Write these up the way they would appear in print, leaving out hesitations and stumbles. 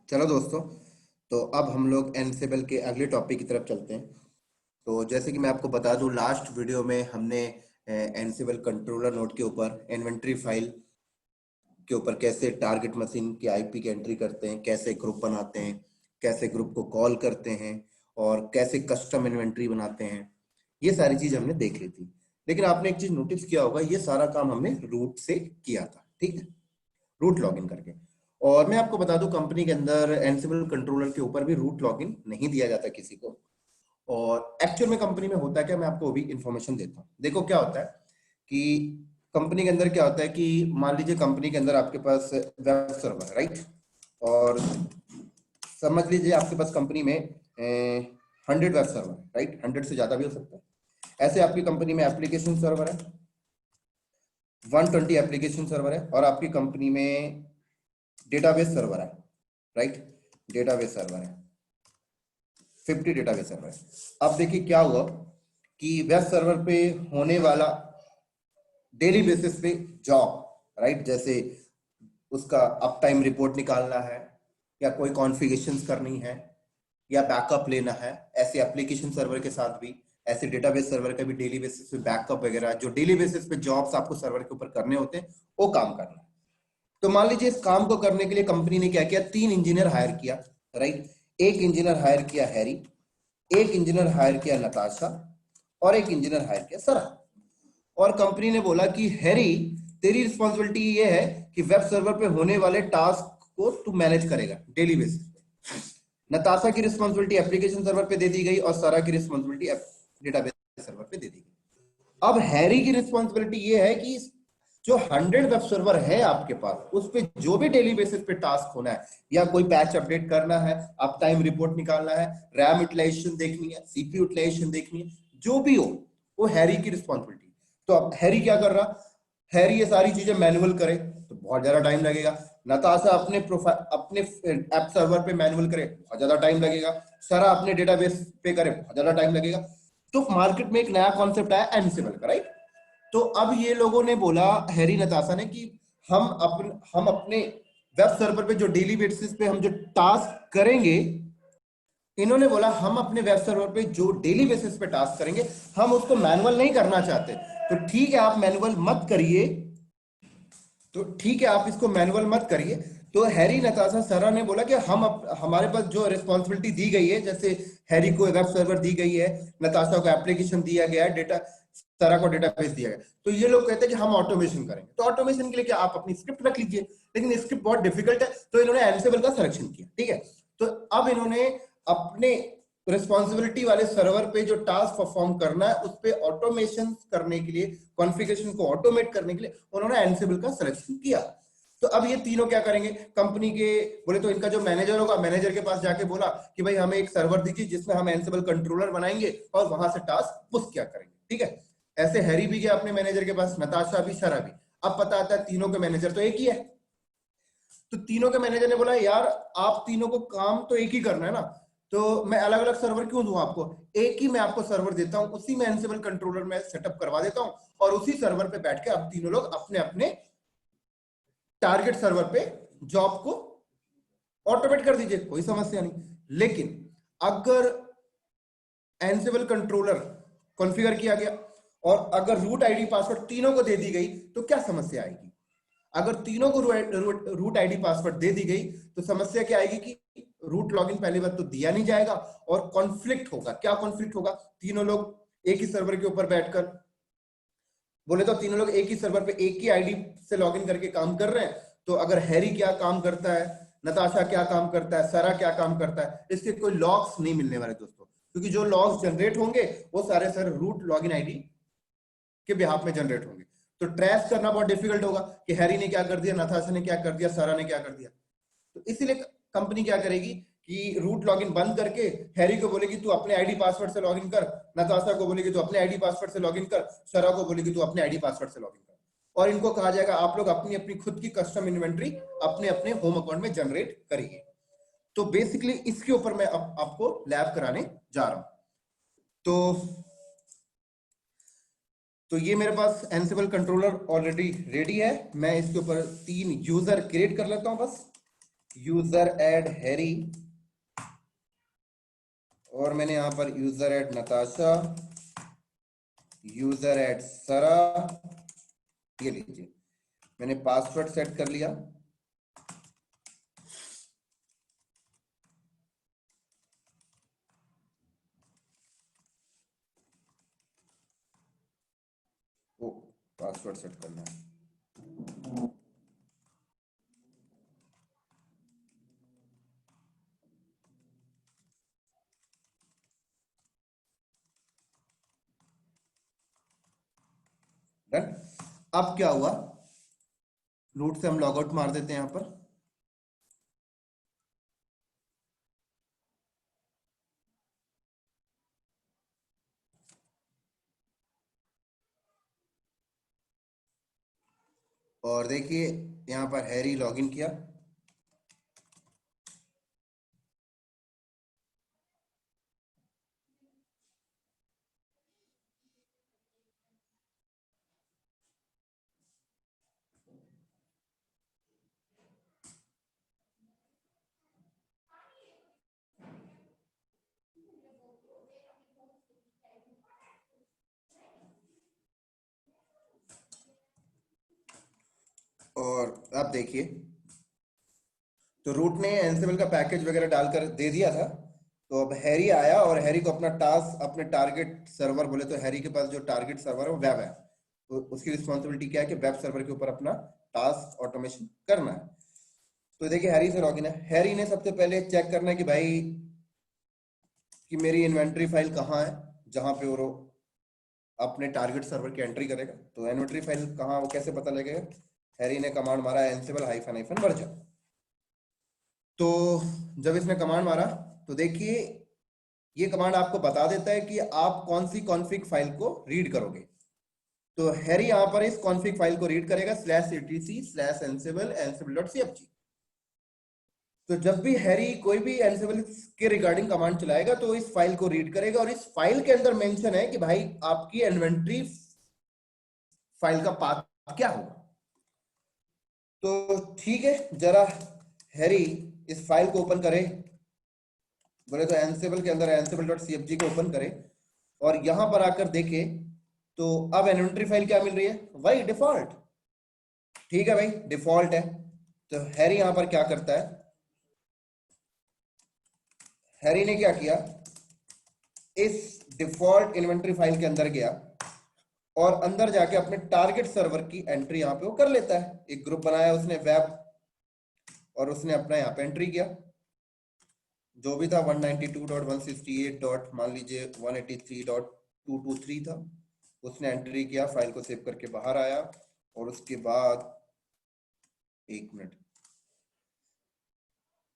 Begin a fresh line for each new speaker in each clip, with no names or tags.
चलो दोस्तों, तो अब हम लोग एनसेबल के अगले टॉपिक की तरफ चलते हैं। तो जैसे कि मैं आपको बता दूं, लास्ट वीडियो में हमने एनसेबल कंट्रोलर नोड के ऊपर इन्वेंट्री फाइल के ऊपर कैसे टारगेट मशीन की आईपी की एंट्री करते हैं, कैसे ग्रुप बनाते हैं, कैसे ग्रुप को कॉल करते हैं और कैसे कस्टम इन्वेंट्री बनाते हैं, ये सारी चीज हमने देख ली थी। लेकिन आपने एक चीज नोटिस किया होगा, ये सारा काम हमने रूट से किया था, ठीक है, रूट लॉगिन करके। और मैं आपको बता दूं, कंपनी के अंदर एनसिबल कंट्रोलर के ऊपर भी रूट लॉगिन नहीं दिया जाता किसी को। और एक्चुअल में कंपनी में होता है क्या, मैं आपको अभी इंफॉर्मेशन देता हूँ। देखो क्या होता है कि कंपनी के अंदर क्या होता है कि मान लीजिए कंपनी के अंदर आपके पास वेब सर्वर है, राइट। और समझ लीजिए आपके पास कंपनी में 100 वेब सर्वर है, राइट। 100 से ज्यादा भी हो सकता है। ऐसे आपकी कंपनी में एप्लीकेशन सर्वर है, 120 एप्लीकेशन सर्वर है, और आपकी कंपनी में डेटाबेस सर्वर है, राइट। डेटाबेस सर्वर है, 50 डेटाबेस सर्वर है। अब देखिए क्या हुआ कि वेब सर्वर पे होने वाला डेली बेसिस पे जॉब, राइट, जैसे उसका अप टाइम रिपोर्ट निकालना है, या कोई कॉन्फ़िगरेशंस करनी है, या बैकअप लेना है, ऐसे एप्लीकेशन सर्वर के साथ भी, ऐसे डेटाबेस सर्वर का भी डेली बेसिस पे बैकअप वगैरह, जो डेली बेसिस पे जॉब्स आपको सर्वर के ऊपर करने होते हैं, वो काम करना है। तो मान लीजिए इस काम को करने के लिए कंपनी ने क्या किया, 3 इंजीनियर हायर किया, राइट। एक इंजीनियर हायर किया हैरी, एक इंजीनियर हायर किया नताशा, और एक इंजीनियर हायर किया सरा। और कंपनी ने बोला कि हैरी, तेरी रिस्पॉन्सिबिलिटी ये है कि वेब सर्वर पे होने वाले टास्क को तू मैनेज करेगा डेली बेसिस पे। नताशा की रिस्पॉन्सिबिलिटी एप्लीकेशन सर्वर पे दे दी गई, और सरा की रिस्पॉन्सिबिलिटी डेटाबेस सर्वर पे दे दी गई। अब हैरी की रिस्पॉन्सिबिलिटी ये है कि जो 100 वेब सर्वर है आपके पास, उस पे जो भी डेली बेसिस पे टास्क होना है, या कोई पैच अपडेट करना है, अप टाइम रिपोर्ट निकालना है, रैम यूटिलाइजेशन देखनी है, सीपीयू यूटिलाइजेशन देखनी है, जो भी हो, वो हैरी की रिस्पॉन्सिबिलिटी। तो अब हैरी क्या कर रहा, हैरी ये सारी चीजें मैनुअल करे तो बहुत ज्यादा टाइम लगेगा। नताशा अपने प्रोफाइल अपने ऐप सर्वर पे मैनुअल करे, बहुत ज्यादा टाइम लगेगा। सरा अपने डेटाबेस पे करे, बहुत ज्यादा टाइम लगेगा। तो मार्केट में एक नया कॉन्सेप्ट आया एनसिबल का, राइट। तो अब ये लोगों ने बोला, हैरी नताशा ने, कि हम अपने वेब सर्वर पे जो डेली बेसिस पे हम जो टास्क करेंगे, इन्होंने बोला हम अपने वेब सर्वर पे जो डेली बेसिस पे टास्क करेंगे, हम उसको मैनुअल नहीं करना चाहते। तो ठीक है, आप मैनुअल मत करिए, तो ठीक है, आप इसको मैनुअल मत करिए। तो हैरी नताशा सरा ने बोला कि हमारे पास जो रिस्पॉन्सिबिलिटी दी गई है, जैसे हैरी को वेब सर्वर दी गई है, नताशा को एप्लीकेशन दिया गया है, डेटा सरा को डेटाबेस दिया गया, तो ये लोग कहते हैं कि हम ऑटोमेशन करेंगे। तो ऑटोमेशन के लिए क्या, आप अपनी स्क्रिप्ट रख लीजिए, लेकिन स्क्रिप्ट बहुत डिफिकल्ट है, तो इन्होंने एनसिबल का सिलेक्शन किया, ठीक है। तो अब इन्होंने अपने रिस्पॉन्सिबिलिटी वाले सर्वर पे जो टास्क परफॉर्म करना है, उस पे ऑटोमेशन करने के लिए, कॉन्फ़िगरेशन को ऑटोमेट करने के लिए उन्होंने एनसिबल का सिलेक्शन किया। तो अब ये तीनों क्या करेंगे, कंपनी के बोले तो इनका जो मैनेजर होगा, मैनेजर के पास जाके बोला कि भाई हमें एक सर्वर दीजिए जिसमें हम एनसिबल कंट्रोलर बनाएंगे और वहां से टास्क पुश क्या करेंगे, ठीक है। ऐसे हैरी भी गया अपने मैनेजर के पास, नताशा भी, सरा भी। अब पता आता है तीनों के मैनेजर तो एक ही है। तो तीनों के मैनेजर ने बोला, यार आप तीनों को काम तो एक ही करना है ना, तो मैं अलग अलग सर्वर क्यों दूं आपको, एक ही मैं आपको सर्वर देता हूं, उसी में एनसिबल कंट्रोलर में सेटअप करवा देता हूं, और उसी सर्वर पे बैठ के आप तीनों लोग अपने अपने टारगेट सर्वर पे जॉब को ऑटोमेट कर दीजिए, कोई समस्या नहीं। लेकिन अगर एनसिबल कंट्रोलर कॉन्फ़िगर किया गया और अगर रूट आईडी पासवर्ड तीनों को दे दी गई, तो क्या समस्या आएगी। अगर तीनों को रूट आईडी पासवर्ड दे दी गई, तो समस्या क्या आएगी कि रूट लॉगिन पहली बात तो दिया नहीं जाएगा, और कॉन्फ्लिक्ट होगा। क्या कॉन्फ्लिक्ट होगा, तीनों लोग एक ही सर्वर के ऊपर बैठकर, बोले तो तीनों लोग एक ही सर्वर पे एक ही आईडी से लॉगिन करके काम कर रहे हैं, तो अगर हैरी क्या काम करता है, नताशा क्या काम करता है, सरा क्या काम करता है, इसके कोई लॉग्स नहीं मिलने वाले दोस्तों, क्योंकि जो लॉग्स जनरेट होंगे वो सारे सर रूट लॉगिन आईडी के बिहाफ में जनरेट होंगे। तो ट्रेस करना बहुत डिफिकल्ट होगा कि हैरी ने क्या कर दिया, नताशा ने क्या कर दिया, सारा ने क्या कर दिया। तो इसीलिए कंपनी क्या करेगी कि रूट लॉगिन बंद करके हैरी को बोलेगी तू अपने आईडी पासवर्ड से लॉगिन कर, नताशा को बोलेगी तू अपने आईडी पासवर्ड से लॉगिन कर, सरा को बोलेगी तू अपने आईडी पासवर्ड से लॉगिन कर, और इनको कहा जाएगा आप लोग अपनी अपनी खुद की कस्टम इन्वेंट्री अपने अपने होम अकाउंट में जनरेट करिए। तो बेसिकली इसके ऊपर मैं अब आपको लैब कराने जा रहा हूं। तो ये मेरे पास एनसिबल कंट्रोलर ऑलरेडी रेडी है। मैं इसके ऊपर 3 यूजर क्रिएट कर लेता हूं बस। यूजर ऐड हैरी और मैंने यहां पर user add Natasha, user add सरा, ये लीजिए मैंने पासवर्ड सेट कर लिया। ओ, पासवर्ड सेट करना है। डन। अब क्या हुआ, रूट से हम लॉगआउट मार देते हैं यहां पर। और देखिए यहां पर हैरी लॉगिन किया, और अब देखिए तो रूट ने एंसिबल का पैकेज वगैरह डालकर दे दिया था। तो अब हैरी आया और हैरी को अपना टास्क, अपने टारगेट सर्वर, बोले तो हैरी के पास जो टारगेट सर्वर है वो वेब है, तो उसकी रिस्पॉन्सिबिलिटी क्या है कि वेब सर्वर के ऊपर अपना टास्क ऑटोमेशन करना है। तो देखिए हैरी से लॉगिन है, हैरी ने सबसे पहले चेक करना है कि भाई कि मेरी इन्वेंट्री फाइल कहाँ है, जहां पे वो अपने टारगेट सर्वर की एंट्री करेगा। तो इन्वेंट्री फाइल कहाँ, वो कैसे पता लगेगा, हैरी ने कमांड मारा एनसिबल हाइफन हाइफन वर्जन। तो जब इसने कमांड मारा तो देखिए ये कमांड आपको बता देता है कि आप कौन सी कॉन्फ़िग फाइल को रीड करोगे। तो हैरी यहां पर इस कॉन्फ़िग फाइल को रीड करेगा /etc/ansible तो जब भी हैरी कोई भी एनसिबल के रिगार्डिंग कमांड चलाएगा तो इस फाइल को रीड करेगा, और इस फाइल के अंदर मेंशन है कि भाई आपकी इन्वेंट्री फाइल का पाथ क्या होगा। तो ठीक है, जरा हैरी इस फाइल को ओपन करे, बोले तो एनसिबल के अंदर ansible.cfg को ओपन करे और यहां पर आकर देखे तो अब इन्वेंट्री फाइल क्या मिल रही है, वही डिफॉल्ट। ठीक है भाई, डिफॉल्ट है। तो हैरी यहां पर क्या करता है, हैरी ने क्या किया, इस डिफॉल्ट इन्वेंट्री फाइल के अंदर गया और अंदर जाके अपने टारगेट सर्वर की एंट्री यहां पे वो कर लेता है। एक ग्रुप बनाया उसने वेब, और उसने अपना यहाँ पे एंट्री किया जो भी था 192.168. मान लीजिए 183.223 था, उसने एंट्री किया, फाइल को सेव करके बाहर आया। और उसके बाद एक मिनट,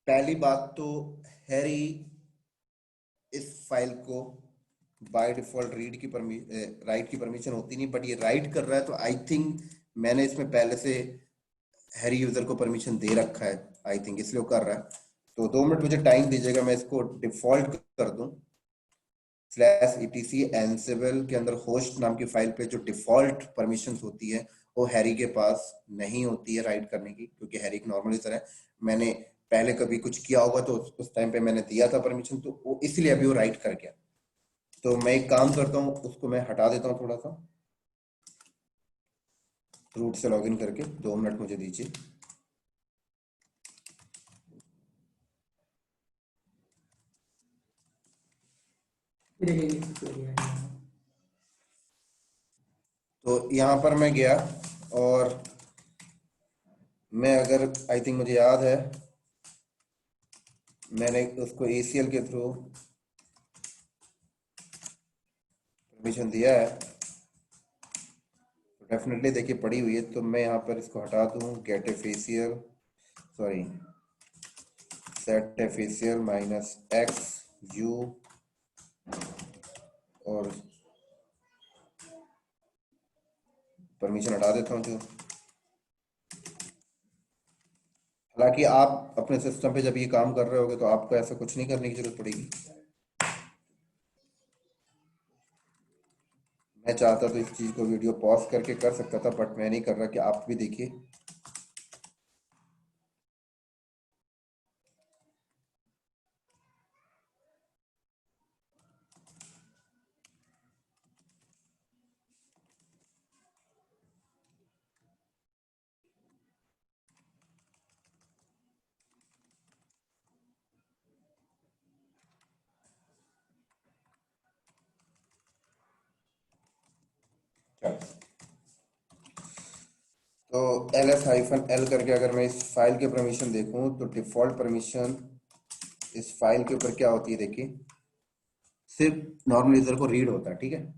पहली बात तो हैरी इस फाइल को बाय डिफॉल्ट रीड की राइट की परमिशन होती नहीं, बट ये राइट कर रहा है तो आई थिंक मैंने इसमें पहले से हैरी यूजर को परमिशन दे रखा है, आई थिंक इसलिए वो कर रहा है। तो 2 मिनट मुझे टाइम दीजिएगा, मैं इसको डिफॉल्ट कर दूं /etc ansible के अंदर होस्ट नाम की फाइल पे जो डिफॉल्ट परमिशन होती है वो हैरी के पास नहीं होती है राइट करने की, क्योंकि हैरी एक नॉर्मल यूजर है। मैंने पहले कभी कुछ किया होगा तो उस टाइम पे मैंने दिया था परमिशन, तो वो इसलिए अभी वो राइट कर गया। तो मैं एक काम करता हूँ, उसको मैं हटा देता हूँ थोड़ा सा, रूट से लॉगिन करके 2 मिनट मुझे दीजिए। तो यहाँ पर मैं गया और मैं अगर आई थिंक मुझे याद है मैंने उसको ACL के थ्रू परमिशन दिया है, तो डेफिनेटली देखिए पड़ी हुई है। तो मैं यहाँ पर इसको हटा दूँ, गेट ए फेसियल, सॉरी सेट ए फेसियल -x u, और परमिशन हटा देता हूँ जो। हालांकि आप अपने सिस्टम पे जब ये काम कर रहे होगे तो आपको ऐसा कुछ नहीं करने की जरूरत पड़ेगी। मैं चाहता तो इस चीज़ को वीडियो पॉज करके कर सकता था, बट मैं नहीं कर रहा, कि आप भी देखिए तो ls-l करके अगर मैं इस फाइल के परमिशन देखूं तो डिफॉल्ट परमिशन इस फाइल के ऊपर क्या होती है, देखिए सिर्फ नॉर्मल यूजर को रीड होता है, ठीक है।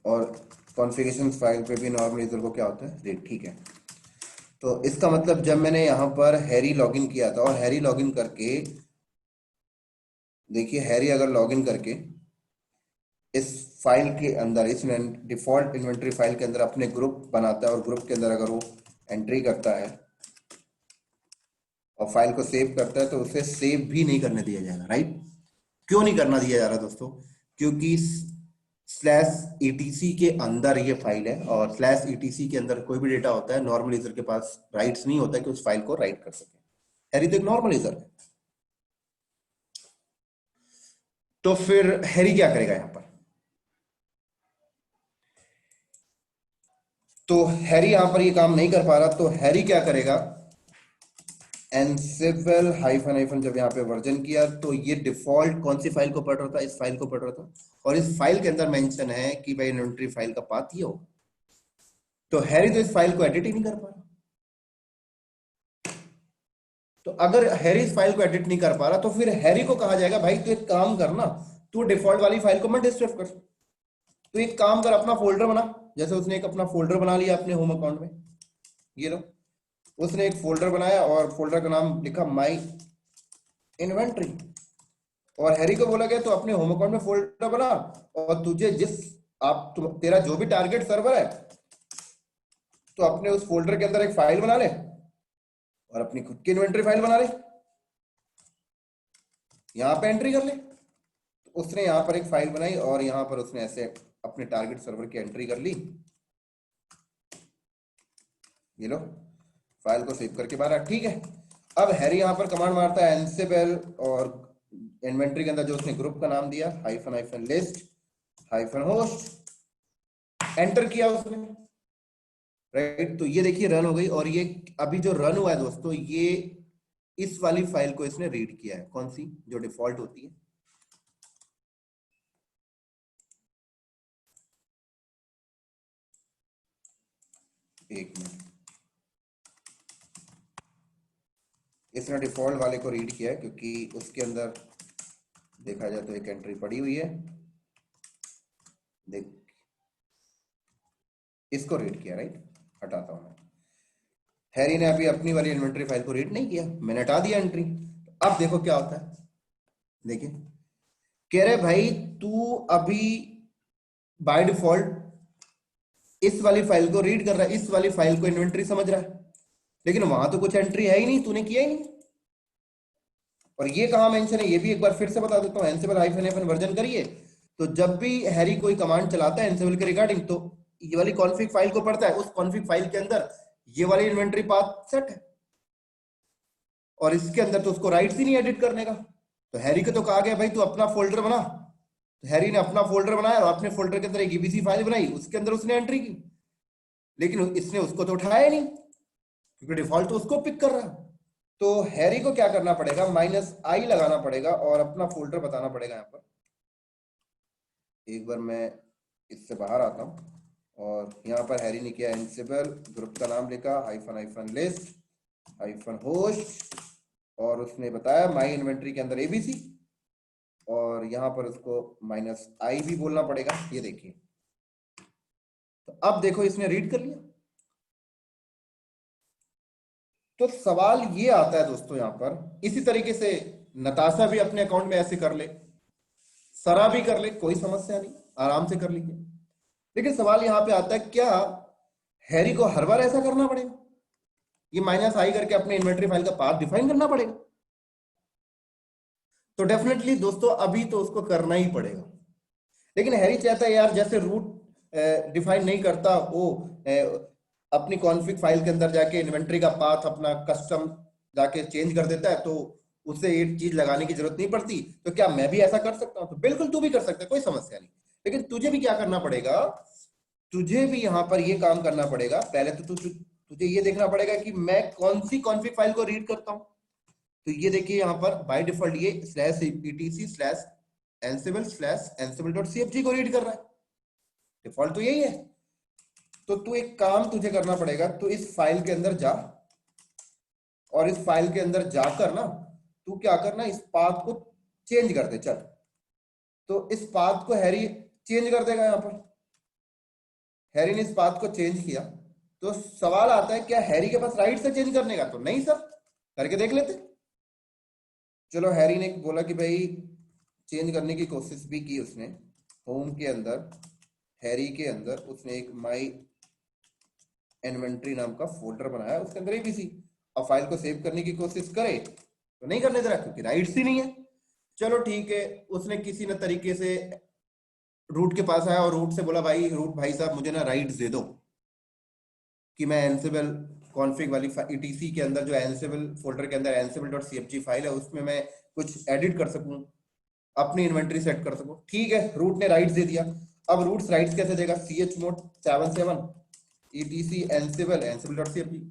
और कॉन्फ़िगरेशन फाइल पे भी नॉर्मल यूजर को क्या होता है, रीड, ठीक है। तो इसका मतलब जब मैंने यहाँ पर हैरी लॉगिन किया था और हैरी लॉगिन करके, देखिए हैरी अगर लॉगिन करके इस फाइल के अंदर, इस डिफॉल्ट इन्वेंटरी फाइल के अंदर अपने ग्रुप बनाता है और ग्रुप के अंदर अगर वो एंट्री करता है और फाइल को सेव करता है तो उसे सेव भी नहीं करने दिया जाएगा, राइट। क्यों नहीं करना दिया जा रहा दोस्तों? क्योंकि /etc के अंदर ये फाइल है और /etc के अंदर कोई भी डेटा होता है, नॉर्मल यूजर के पास राइट्स नहीं होता कि उस फाइल को राइट कर सके। हैरी तो एक नॉर्मल यूजर है। तो फिर हैरी क्या करेगा यहां पर? तो हैरी यहां पर ये काम नहीं कर पा रहा, तो हैरी क्या करेगा, एनसिबल --- जब यहाँ पे वर्जन किया तो ये डिफॉल्ट कौन सी फाइल को पढ़ रहा था, इस फाइल को पढ़ रहा था। और इस फाइल के अंदर मेंशन है कि भाई इन्वेंटरी फाइल का पाथ ये हो। तो हैरी तो इस फाइल को एडिट ही नहीं कर पा रहा। तो अगर हैरी इस फाइल को एडिट नहीं कर पा रहा तो फिर हैरी को कहा जाएगा भाई तू एक काम करना, तू डिफॉल्ट वाली फाइल को मत डिस्टर्ब कर, तो एक काम कर, अपना फोल्डर बना। जैसे उसने एक अपना फोल्डर बना लिया अपने होम अकाउंट में, ये लो, उसने एक फोल्डर बनाया और फोल्डर का नाम लिखा माई इन्वेंट्री। और हैरी को बोला गया तो अपने होम अकाउंट में फोल्डर बना और तुझे तेरा जो भी टारगेट सर्वर है तो अपने उस फोल्डर के अंदर एक फाइल बना ले और अपनी खुद की इन्वेंटरी फाइल बना ले, यहां पे एंट्री कर ले। तो उसने यहां पर एक फाइल बनाई और यहां पर उसने ऐसे अपने टारगेट सर्वर की एंट्री कर ली, ये लो, फाइल को सेव करके बाहर, ठीक है। अब हैरी यहां पर कमांड मारता है एनसिबल और इन्वेंटरी के अंदर जो उसने ग्रुप का नाम दिया -list -host, एंटर किया उसने, राइट। तो ये देखिए रन हो गई और ये अभी जो रन हुआ है दोस्तों, ये इस वाली फाइल को इसने रीड किया है, कौन सी, जो डिफॉल्ट होती है। एक मिनट, इसने डिफॉल्ट वाले को रीड किया है क्योंकि उसके अंदर देखा जाए तो एक एंट्री पड़ी हुई है, देख, इसको रीड किया, राइट। हटाता हूं मैं, हैरी ने अभी अपनी वाली इन्वेंटरी फाइल को रीड नहीं किया, मैंने हटा दिया एंट्री। अब देखो क्या होता है, देखिए कह रहे भाई तू अभी बाय डिफॉल्ट इस वाली फाइल को रीड कर रहा है, इस वाली फाइल को इन्वेंटरी समझ रहा है, लेकिन वहां तो कुछ एंट्री है ही नहीं, तूने किया ही नहीं। और ये कहां मेंशन है ये भी एक बार फिर से बता देता हूं, एनसिबल --- वर्जन करिए तो जब भी हैरी कोई कमांड चलाता है एनसिबल के रिगार्डिंग तो ये वाली कॉन्फिग फाइल को पढ़ता है, उस कॉन्फिग फाइल के अंदर ये वाली इन्वेंटरी पाथ सेट है और इसके अंदर तो उसको राइट्स ही नहीं एडिट करने का। तो हैरी को तो कहा गया भाई तू अपना फोल्डर बना, तो हैरी ने अपना फोल्डर बनाया और अपने फोल्डर के अंदर एक ईबीसी फाइल बनाई, उसके अंदर उसने एंट्री की, लेकिन इसने उसको तो उठाया ही नहीं क्योंकि डिफॉल्ट तो उसको पिक कर रहा है। तो हैरी को क्या करना पड़ेगा, -i लगाना पड़ेगा और अपना फोल्डर बताना पड़ेगा। यहाँ पर एक बार मैं इससे बाहर आता हूं और यहाँ पर हैरी ने किया एनसिबल, ग्रुप का नाम लिखा -list -host और उसने बताया माई इन्वेंट्री के अंदर एबीसी और यहाँ पर उसको -i भी बोलना पड़ेगा, ये देखिए। तो अब देखो इसने रीड कर लिया। तो सवाल ये आता है दोस्तों यहां पर, इसी तरीके से नताशा भी अपने अकाउंट में ऐसे कर ले, सरा भी कर ले, कोई समस्या नहीं, आराम से कर लीजिए। लेकिन सवाल यहां पे आता है क्या हैरी को हर बार ऐसा करना पड़ेगा, ये -i करके अपने इन्वेंटरी फाइल का पाथ डिफाइन करना पड़ेगा? तो डेफिनेटली दोस्तों अभी तो उसको करना ही पड़ेगा, लेकिन हैरी चाहता है यार जैसे रूट डिफाइन नहीं करता वो अपनी कॉन्फ़िग फाइल के अंदर जाके इन्वेंटरी का पाथ अपना कस्टम जाके चेंज कर देता है, तो उससे एक चीज लगाने की जरूरत नहीं पड़ती। तो क्या मैं भी ऐसा कर सकता हूं? तो बिल्कुल तू भी कर सकता है, कोई समस्या नहीं। लेकिन तुझे भी क्या करना पड़ेगा, तुझे भी यहां पर ये काम करना पड़ेगा। पहले तो तुझे ये देखना पड़ेगा कि मैं कौन सी कॉन्फ़िग फाइल को रीड करता हूं, तो ये देखिए यहाँ पर बाय डिफॉल्ट ये slash etc slash एनसिबल slash एनसिबल dot CFG को रीड कर रहा है, डिफॉल्ट तो यही है। तो तू एक काम तुझे करना पड़ेगा, तो इस फाइल के अंदर जा और इस फाइल के अंदर जाकर ना तू क्या करना, इस पाथ को चेंज कर दे। चल, तो इस पाथ को हैरी चेंज कर देगा। यहां पर हैरी ने इस पाथ को चेंज किया, तो सवाल आता है क्या हैरी के पास राइट से चेंज करने का? तो नहीं सर, करके देख लेते। चलो, हैरी ने बोला कि भाई चेंज करने की कोशिश भी की उसने। होम के अंदर हैरी के अंदर उसने एक माई इन्वेंट्री नाम का फोल्डर बनाया, उसके अंदर एबीसी। अब फाइल को सेव करने की कोशिश करे तो नहीं करने दे रहा क्योंकि राइट्स ही नहीं है। चलो ठीक है, उसने किसी न तरीके से रूट के पास आया और रूट से बोला भाई रूट भाई साहब मुझे ना राइट्स दे दो कि मैं एनसिबल कॉन्फ़िग वाली etc के अंदर जो एनसिबल फोल्डर के अंदर ansible.cfg फाइल है उसमें मैं कुछ एडिट कर सकूं, अपनी इन्वेंटरी सेट कर सकूं। ठीक है, रूट ने राइट्स दे दिया। अब रूट्स राइट्स कैसे देगा? chmod 77 etc ansible.cfg।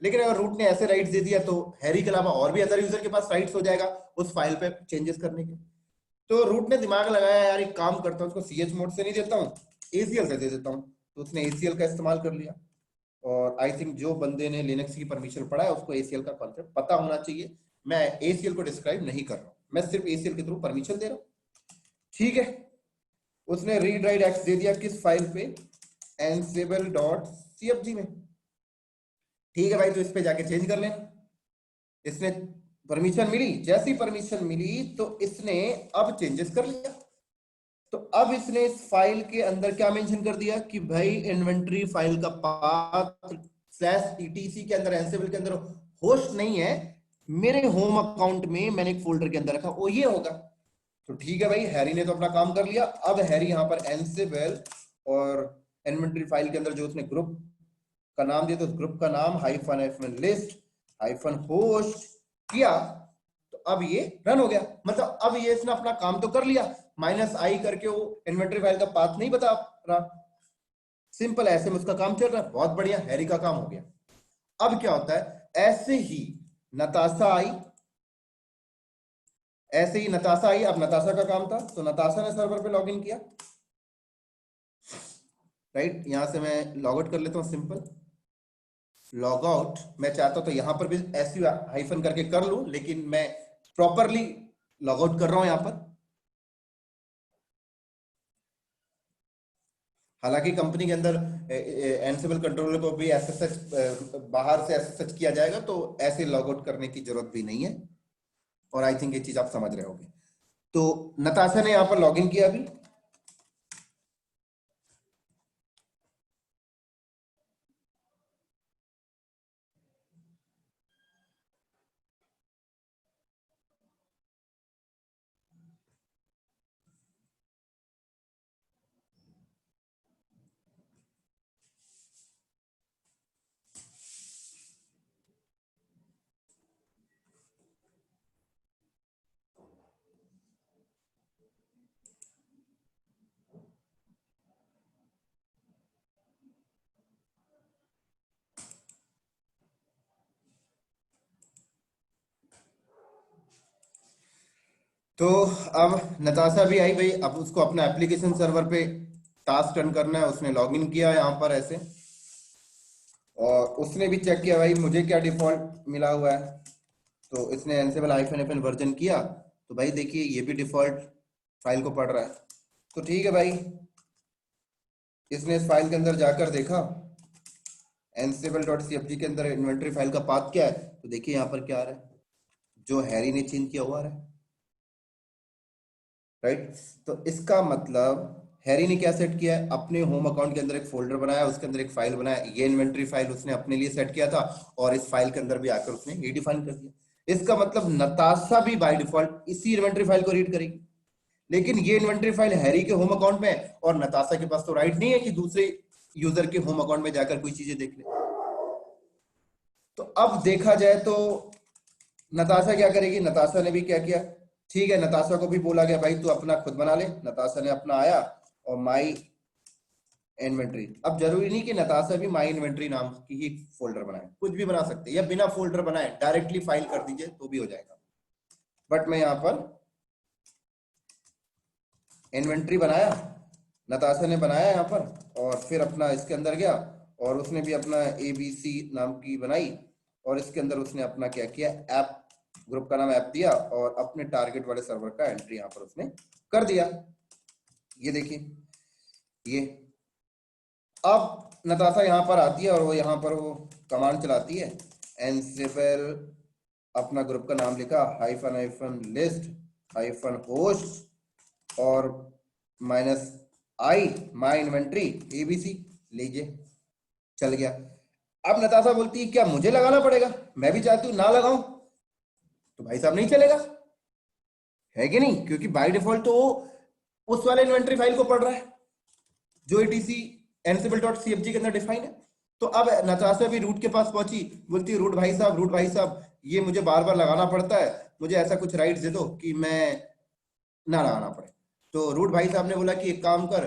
लेकिन अगर रूट ने ऐसे राइट्स दे दिया तो हैरी के अलावा और भी अदर यूजर के पास राइट्स हो जाएगा उस फाइल पे चेंजेस करने के। तो रूट ने दिमाग लगाया, यार एक काम करता हूँ, उसको chmod से नहीं देता हूँ, ACL से दे देता हूँ। तो उसने ACL का इस्तेमाल कर लिया। और आई थिंक जो बंदे ने लिनक्स की परमिशन पढ़ा है उसको ACL का कॉन्सेप्ट पता होना चाहिए। मैं ACL को डिस्क्राइब नहीं कर रहा हूँ, मैं सिर्फ ACL के थ्रू परमिशन दे रहा हूँ। ठीक है, उसने रीड राइट एक्स दे दिया किस फाइल पे? ansible.cfg में। ठीक है भाई, तो इस पे जाके चेंज कर लेना। इसने परमिशन मिली, जैसी परमिशन मिली तो इसने अब चेंजेस कर लिया। तो अब इसने इस फाइल के अंदर क्या मेंशन कर दिया कि भाई इन्वेंटरी फाइल का पाथ स्लैश etc के अंदर एनसिबल के अंदर होस्ट नहीं है, मेरे होम अकाउंट में मैंने एक फोल्डर के अंदर रखा, वो ये होगा। तो ठीक है भाई, हैरी ने तो अपना काम कर लिया। अब हैरी यहाँ पर एनसिबल और इन्वेंटरी फाइल के अंदर जो उसने ग्रुप का नाम दिया, तो उस ग्रुप का नाम हाइफन लिस्ट हाइफन होस्ट किया। तो अब ये रन हो गया, मतलब अब ये इसने अपना काम तो कर लिया। -i करके वो इन्वेंटरी फाइल का पाथ नहीं बता रहा, सिंपल ऐसे में उसका काम चल रहा है। बहुत बढ़िया, हैरी का काम हो गया। अब क्या होता है, ऐसे ही नताशा आई, ऐसे ही नताशा आई। अब नताशा का काम था, तो नताशा ने सर्वर पे लॉगिन किया। राइट, यहां से मैं लॉग आउट कर लेता हूं, सिंपल लॉग आउट। मैं चाहता तो यहां पर भी ऐसी हाइफन करके कर लूं, लेकिन मैं प्रॉपरली लॉग आउट कर रहा हूं यहां पर। हालांकि कंपनी के अंदर एनसिबल कंट्रोलर को भी एसएसएच बाहर से एसएसएच किया जाएगा, तो ऐसे लॉग आउट करने की जरूरत भी नहीं है। और आई थिंक ये चीज आप समझ रहे होंगे। तो नताशा ने यहां पर लॉगिन किया अभी। तो अब नताशा भी आई भाई, अब उसको अपना एप्लीकेशन सर्वर पे टास्क रन करना है। उसने लॉगिन किया यहाँ पर ऐसे, और उसने भी चेक किया भाई मुझे क्या डिफॉल्ट मिला हुआ है। तो इसने एनसिबल -FN वर्जन किया, तो भाई देखिए ये भी डिफॉल्ट फाइल को पढ़ रहा है। तो ठीक है भाई, इसने इस फाइल के अंदर जाकर देखा ansible.cfg के अंदर इन्वेंटरी फाइल का पाथ क्या है। तो देखिए यहाँ पर क्या आ रहा है, जो हैरी ने चेंज किया हुआ आ रहा है। राइट, तो इसका मतलब हैरी ने क्या सेट किया है, अपने होम अकाउंट के अंदर एक फोल्डर बनाया, उसके अंदर एक फाइल बनाया। ये इन्वेंटरी फाइल उसने अपने लिए सेट किया था, और इस फाइल के अंदर भी आकर उसने ये डिफाइन कर दिया। इसका मतलब नताशा भी बाय डिफॉल्ट इसी इन्वेंटरी फाइल को रीड करेगी। लेकिन ये इन्वेंटरी फाइल हैरी के होम अकाउंट में है, और नताशा के पास तो राइट नहीं है कि दूसरे यूजर के होम अकाउंट में जाकर कोई चीजें देख ले। तो अब देखा जाए तो नताशा क्या करेगी, नताशा ने भी क्या किया, ठीक है, नताशा को भी बोला गया भाई तू अपना खुद बना ले। नताशा ने अपना आया और माई इन्वेंटरी। अब जरूरी नहीं कि नताशा भी माई इन्वेंटरी नाम की ही फोल्डर बनाए, कुछ भी बना सकते हैं, या बिना फोल्डर बनाए डायरेक्टली फाइल कर दीजिए तो भी हो जाएगा। बट मैं यहाँ पर इन्वेंट्री बनाया, नताशा ने बनाया यहाँ पर, और फिर अपना इसके अंदर गया और उसने भी अपना ABC नाम की बनाई, और इसके अंदर उसने अपना क्या किया, ऐप, ग्रुप का नाम ऐप दिया, और अपने टारगेट वाले सर्वर का एंट्री यहाँ पर उसने कर दिया। ये देखिए, ये अब नताशा यहाँ पर आती है और वो यहाँ पर वो कमांड चलाती है, एनसेबल, अपना ग्रुप का नाम लिखा, hyphen hyphen list hyphen host और -i माई इन्वेंट्री ABC, लीजिए चल गया। अब नताशा बोलती है क्या मुझे लगाना पड़ेगा, मैं भी चाहती हूँ ना लगाऊं, तो भाई साहब नहीं चलेगा, है कि नहीं, क्योंकि बाय डिफॉल्ट तो उस वाले इन्वेंट्री फाइल को पढ़ रहा है जो etc ansible.cfg के अंदर डिफाइन है। तो अब नताशा भी रूट के पास पहुंची, बोलती है रूट भाई साहब ये मुझे बार बार लगाना पड़ता है, मुझे ऐसा कुछ राइट्स दे दो कि मैं ना लगाना पड़े। तो रूट भाई साहब ने बोला कि एक काम कर,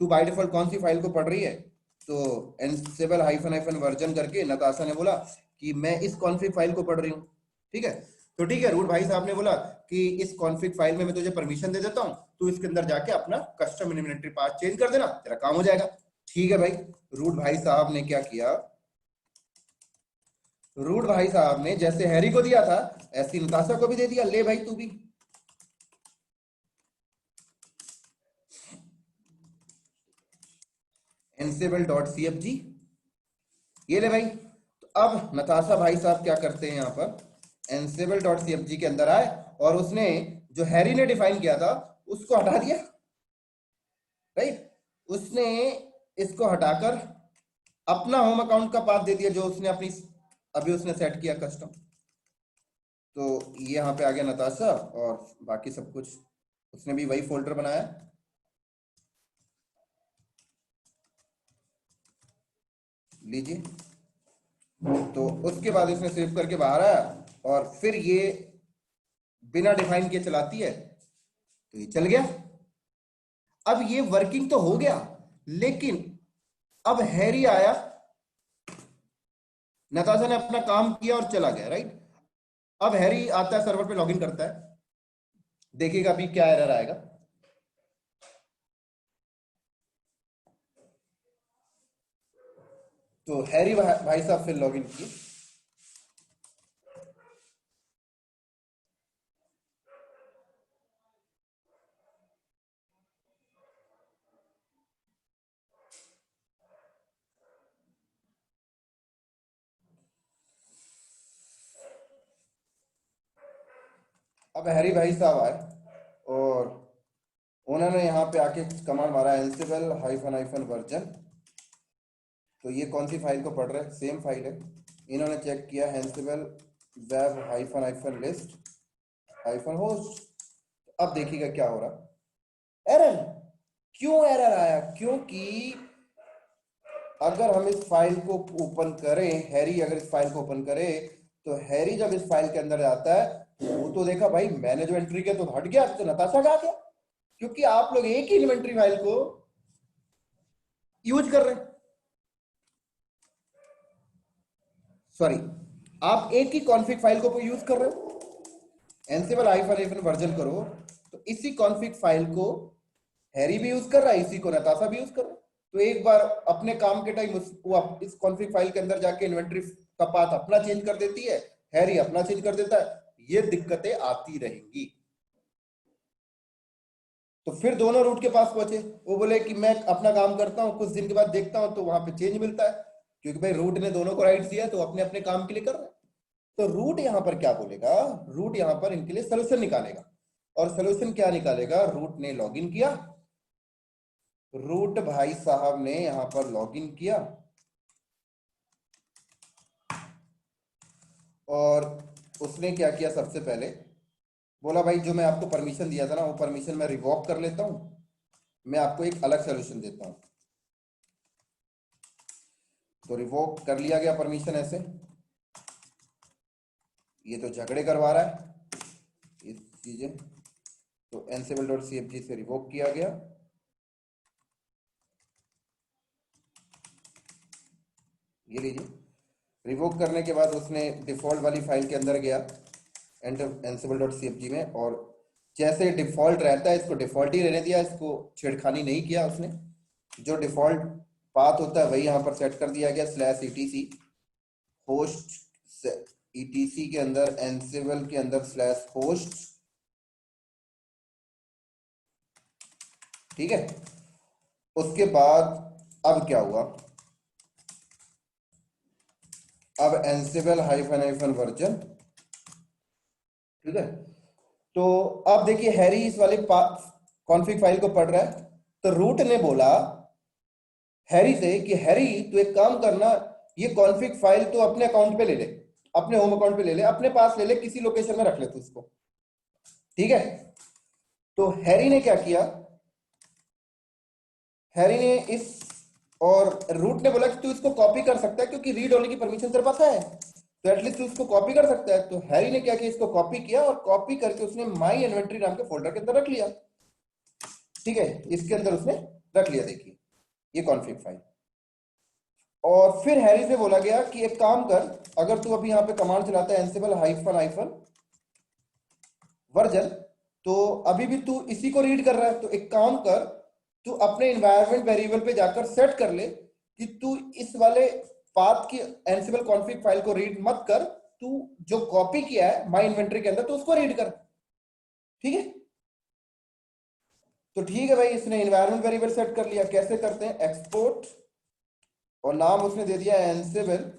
तू बाय डिफॉल्ट कौन सी फाइल को पढ़ रही है, तो एनसेबल हाइफन हाइफन वर्जन करके नताशा ने बोला कि मैं इस कॉन्फ़िग फाइल को पढ़ रही हूँ। ठीक है, तो ठीक है, रूट भाई साहब ने बोला कि इस कॉन्फ़िग फाइल में मैं तुझे परमिशन दे देता हूँ, तू इसके अंदर जाके अपना कस्टम इन्वेंटरी पाथ चेंज कर देना, तेरा काम हो जाएगा। ठीक है भाई, रूट भाई साहब ने क्या किया, रूट भाई साहब ने जैसे हैरी को दिया था ऐसी नताशा को भी दे दिया, ले भाई तू भी। ansible.cfg, ये ले भाई। तो अब नताशा भाई साहब क्या करते हैं, यहाँ पर ansible.cfg के अंदर आए और उसने जो हैरी ने डिफाइन किया था उसको हटा दिया, राइट, उसने इसको हटाकर अपना होम अकाउंट का पाथ दे दिया जो उसने अपनी अभी उसने सेट किया कस्टम। तो ये यहाँ पे आ गया नताशा, और बाकी सब कुछ उसने भी वही फोल्डर बनाया, लीजिए। तो उसके बाद इसने सेव करके बाहर आया और फिर ये बिना डिफाइन किए चलाती है, तो ये चल गया। अब ये वर्किंग तो हो गया, लेकिन अब हैरी आया, नताशा ने अपना काम किया और चला गया, राइट। अब हैरी आता है, सर्वर पे लॉगिन करता है, देखिएगा अभी क्या एरर आएगा। तो हैरी भाई साहब फिर लॉगिन किए, अब हैरी भाई साहब आए और उन्होंने यहाँ पे आके कमांड मारा, एंसिबल हाइफन हाइफन वर्जन। तो ये कौन सी फाइल को पढ़ रहे हैं, सेम फाइल है। इन्होंने चेक किया Ansible web hyphen hyphen list hyphen host. अब देखिएगा क्या हो रहा, एरर। क्यों एरर आया, क्योंकि अगर हम इस फाइल को ओपन करें, हैरी अगर इस फाइल को ओपन करे, तो हैरी जब इस फाइल के अंदर आता है वो तो देखा भाई मैंने जो एंट्री किया तो हट गया, तो नताशा का आ गया, क्योंकि आप लोग एक ही इन्वेंट्री फाइल को यूज कर रहे हैं, सॉरी, आप एक ही कॉन्फ़िग फाइल को यूज कर रहे हो। एनसिबल हाइफन हाइफन वर्जन करो तो इसी कॉन्फ़िग फाइल को हैरी भी यूज कर रहा है, इसी को नताशा भी यूज कर रहा है। तो एक बार अपने काम के टाइम वो इस कॉन्फ़िग फाइल के अंदर जाके इन्वेंट्री का पाथ अपना चेंज कर देती है, हैरी अपना चेंज कर देता है, ये दिक्कतें आती रहेंगी। तो फिर दोनों रूट के पास पहुंचे, वो बोले कि मैं अपना काम करता हूं, कुछ दिन के बाद देखता हूं तो वहां पे चेंज मिलता है, क्योंकि भाई रूट ने दोनों को राइट दिया तो अपने अपने काम के लिए कर रहे हैं। तो रूट यहां पर क्या बोलेगा, रूट यहां पर इनके लिए सोल्यूशन निकालेगा, और सोल्यूशन क्या निकालेगा, रूट ने लॉगिन किया, रूट भाई साहब ने यहां पर लॉगिन किया और उसने क्या किया, सबसे पहले बोला भाई जो मैं आपको परमिशन दिया था ना वो परमिशन मैं रिवॉक कर लेता हूं, मैं आपको एक अलग सोल्यूशन देता हूं। तो रिवोक कर लिया गया परमिशन ऐसे, ये तो झगड़े करवा रहा है ये चीजें, तो ansible.cfg से रिवोक किया गया। ये लीजिए, रिवोक करने के बाद उसने डिफॉल्ट वाली फाइल के अंदर गया एंसिबल डॉट सीएफजी में, और जैसे डिफॉल्ट रहता है इसको डिफॉल्ट ही रहने दिया, इसको छेड़खानी नहीं किया उसने। जो डिफॉल्ट पाथ होता है वही यहाँ पर सेट कर दिया गया, स्लैश ईटीसी होस्ट, ईटीसी के अंदर एंसिबल के अंदर स्लैश होस्ट, ठीक है। उसके बाद अब क्या हुआ, अब एंसिबल हाइफन हाइफन वर्जन, ठीक है। तो अब देखिए हैरी इस वाले कॉन्फ़िग फाइल को पढ़ रहा है, तो रूट ने बोला हैरी से कि हैरी तू एक काम करना, ये कॉन्फ़िग फाइल तो अपने अकाउंट पे ले ले, अपने होम अकाउंट पे ले ले, अपने पास ले ले, किसी लोकेशन में रख ले तू उसको, ठीक है। तो हैरी ने क्या किया, हैरी ने इस, और रूट ने बोला कि तू इसको कॉपी कर सकता है क्योंकि रीड होने की परमिशन तेरे पास है, तो एटलीस्ट तू इसको कॉपी कर सकता है। तो हैरी ने क्या किया, इसको कॉपी किया और कॉपी करके उसने माई इन्वेंटरी नाम के फोल्डर के अंदर रख लिया, ठीक है। इसके अंदर उसने रख लिया, देखिए ये कॉन्फ़िग फाइल। और फिर हैरी से बोला गया कि एक काम कर, अगर तू अभी यहाँ पे कमांड चलाता है एंसिबल हाइफन हाइफन वर्जन, तो अभी भी तू इसी को रीड कर रहा है, तो एक काम कर, तू अपने एनवायरनमेंट वेरिएबल पे जाकर सेट कर ले कि तू इस वाले पाथ की एंसिबल कॉन्फ़िग फाइल को रीड मत कर, तू जो कॉपी किया है माई इन्वेंटरी के अंदर तो उसको रीड कर, ठीक है। तो ठीक है भाई, इसने एनवायरनमेंट वेरिएबल सेट कर लिया। कैसे करते हैं, एक्सपोर्ट, और नाम उसने दे दिया Ansible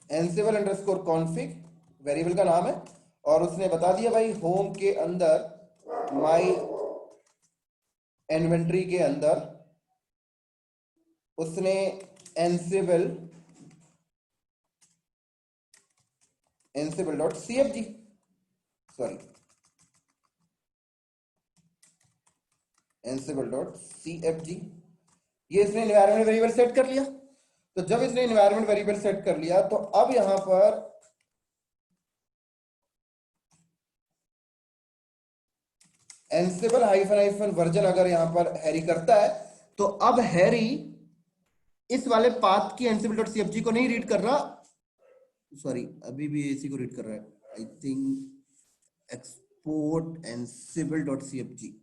Ansible underscore config, variable का नाम है, और उसने बता दिया भाई होम के अंदर माई इन्वेंटरी के अंदर उसने Ansible Ansible dot CFG, sorry Ansible dot CFG, ये इसने एनवायरनमेंट वेरिएबल सेट कर लिया। तो जब इसने एनवायरनमेंट वेरिएबल सेट कर लिया तो अब यहां पर एंसिबल हाइफन हाइफन वर्जन अगर यहां पर हैरी करता है, तो अब हैरी इस वाले पाथ की एंसिबल डॉट सीएफजी को नहीं रीड कर रहा, सॉरी अभी भी इसी को रीड कर रहा है, I think export Ansible dot CFG,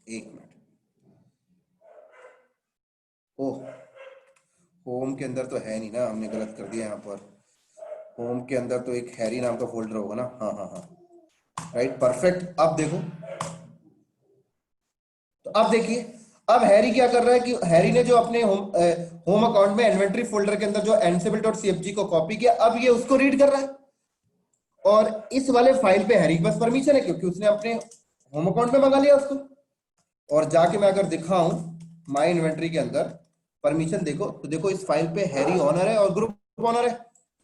एक मिनट, ओह होम के अंदर तो है नहीं ना, हमने गलत कर दिया यहाँ पर, होम के अंदर तो एक हैरी नाम का फोल्डर होगा ना, हाँ हाँ हाँ राइट, परफेक्ट। अब देखो, तो अब देखिए, अब हैरी क्या कर रहा है कि हैरी ने जो अपने होम अकाउंट में इन्वेंटरी फोल्डर के अंदर जो एंसिबल डॉट सीएफजी को कॉपी किया, अब ये उसको रीड कर रहा है, और इस वाले फाइल पे हैरी के पास परमिशन है क्योंकि उसने अपने होम अकाउंट में मंगा लिया उसको। और जाके मैं अगर दिखाऊं माई इन्वेंटरी के अंदर परमिशन देखो, तो देखो इस फाइल पे हैरी ऑनर है और ग्रुप ऑनर है,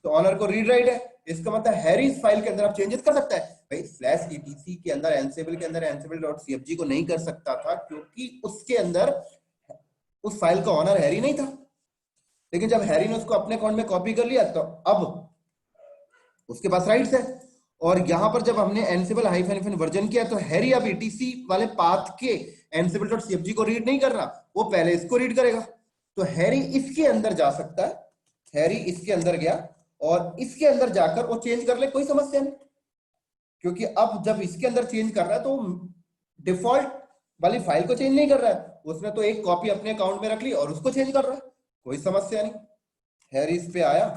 तो ऑनर को रीड राइट है, इसका मतलब हैरी इस फाइल के अंदर आप चेंजेस कर सकता है भाई। स्लैश ईटीसी के अंदर एंसिबल डॉट सीएफजी को नहीं कर सकता था क्योंकि उसके अंदर उस फाइल का ऑनर हैरी नहीं था, लेकिन जब हैरी ने उसको अपने अकाउंट में कॉपी कर लिया तो अब उसके पास राइट्स है। और यहां पर जब हमने एंसिबल हाइफन वर्जन किया तो हैरी अब ईटीसी वाले पाथ के एंसिबल डॉट सीएफजी को रीड नहीं कर रहा, वो पहले इसको रीड करेगा। तो हैरी इसके अंदर जा सकता है, हैरी इसके अंदर गया और इसके अंदर जाकर वो चेंज कर ले, कोई समस्या नहीं, क्योंकि अब जब इसके अंदर चेंज कर रहा है तो डिफॉल्ट वाली फाइल को चेंज नहीं कर रहा है, उसने तो एक कॉपी अपने अकाउंट में रख ली और उसको चेंज कर रहा है, कोई समस्या नहीं। हैरी इस पे आया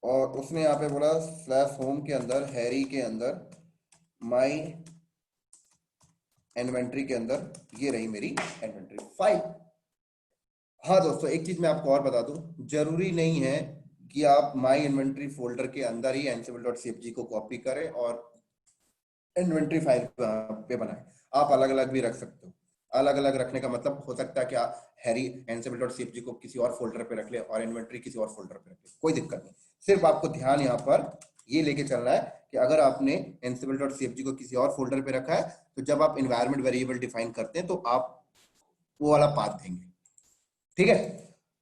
और उसने यहाँ पे बोला स्लैश होम के अंदर हैरी के अंदर माई इन्वेंटरी के अंदर ये रही मेरी इन्वेंटरी फाइल। हाँ दोस्तों, एक चीज मैं आपको और बता दूं, जरूरी नहीं है कि आप माई इन्वेंटरी फोल्डर के अंदर ही एंसिबल डॉट सीएफजी को कॉपी करें और इन्वेंटरी फाइल पे बनाएं, आप अलग अलग भी रख सकते हो। अलग अलग रखने का मतलब हो सकता है कि हैरी एंसिबल डॉट सीएफजी को किसी और फोल्डर पे रख ले और इन्वेंटरी किसी और फोल्डर पे रख ले, कोई दिक्कत नहीं। सिर्फ आपको ध्यान यहाँ पर ये लेके चलना है कि अगर आपने एंसिबल डॉट सीएफजी को किसी और फोल्डर पे रखा है तो जब आप इन्वायरमेंट वेरिएबल डिफाइन करते हैं तो आप वो वाला पाथ देंगे, ठीक है।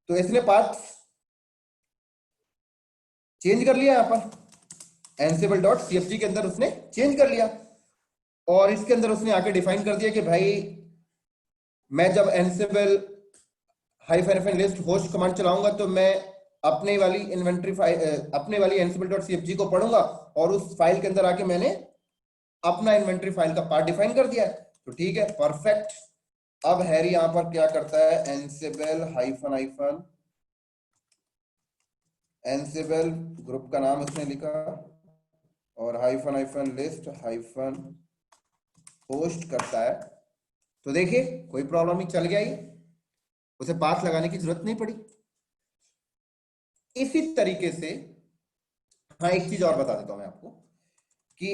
तो इसने पाथ चेंज कर लिया, यहाँ पर एंसिबल डॉट सीएफजी के अंदर उसने चेंज कर लिया और इसके अंदर उसने आके डिफाइन कर दिया कि भाई मैं जब एनसिबल हाइफन लिस्ट होस्ट कमांड चलाऊंगा तो मैं अपने वाली इन्वेंटरी फाइल, अपने वाली ansible.cfg को पढ़ूंगा और उस फाइल के अंदर आके मैंने अपना इन्वेंटरी फाइल का पार्ट डिफाइन कर दिया है। तो ठीक है, परफेक्ट। अब हैरी यहां पर क्या करता है, एनसिबल हाइफन हाइफन एनसिबल ग्रुप का नाम उसने लिखा और hyphen hyphen list hyphen host करता है। तो देखिए कोई प्रॉब्लम नहीं, चल गया ये, उसे पाथ लगाने की जरूरत नहीं पड़ी। इसी तरीके से हाँ, एक चीज और बता देता हूं मैं आपको कि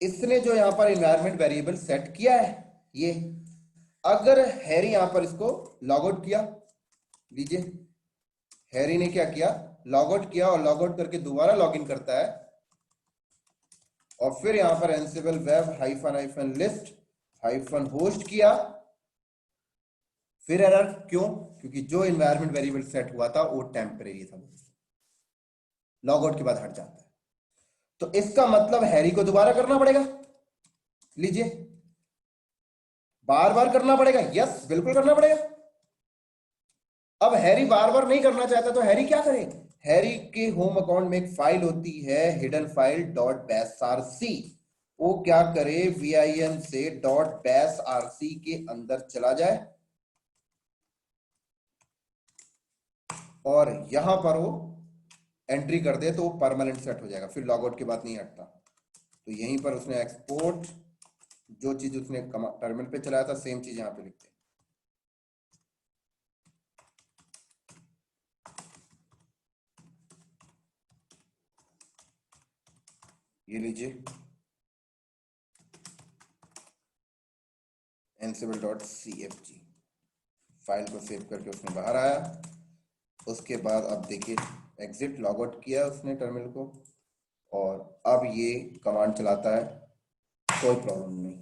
इसने जो यहां पर इन्वायरमेंट वेरिएबल सेट किया है, ये अगर हैरी यहां पर इसको लॉग आउट किया, लीजिए हैरी ने क्या किया, लॉग आउट किया और लॉग आउट करके दोबारा लॉग इन करता है और फिर यहां पर एनसिबल web hyphen hyphen list hyphen host किया, फिर एरर क्यों, क्योंकि जो इन्वायरमेंट वेरिएबल सेट हुआ था वो टेम्परेरी था, लॉग आउट के बाद हट जाता है। तो इसका मतलब हैरी को दोबारा करना पड़ेगा, लीजिए बार बार करना पड़ेगा, यस बिल्कुल करना पड़ेगा। अब हैरी बार बार नहीं करना चाहता तो हैरी क्या करे, हैरी के होम अकाउंट में एक फाइल होती है hidden file dot bash RC, वो क्या करे, VIM से डॉट बैश आरसी के अंदर चला जाए और यहां पर वो एंट्री कर दे तो वो परमानेंट सेट हो जाएगा, फिर लॉगआउट के बाद नहीं हटता। तो यहीं पर उसने एक्सपोर्ट, जो चीज उसने टर्मिनल पे चलाया था सेम चीज यहां पे लिखते हैं। ये लीजिए ansible.cfg फाइल को सेव करके उसने बाहर आया। उसके बाद अब देखिए एग्जिट लॉग आउट किया उसने टर्मिनल को और अब ये कमांड चलाता है, कोई प्रॉब्लम नहीं,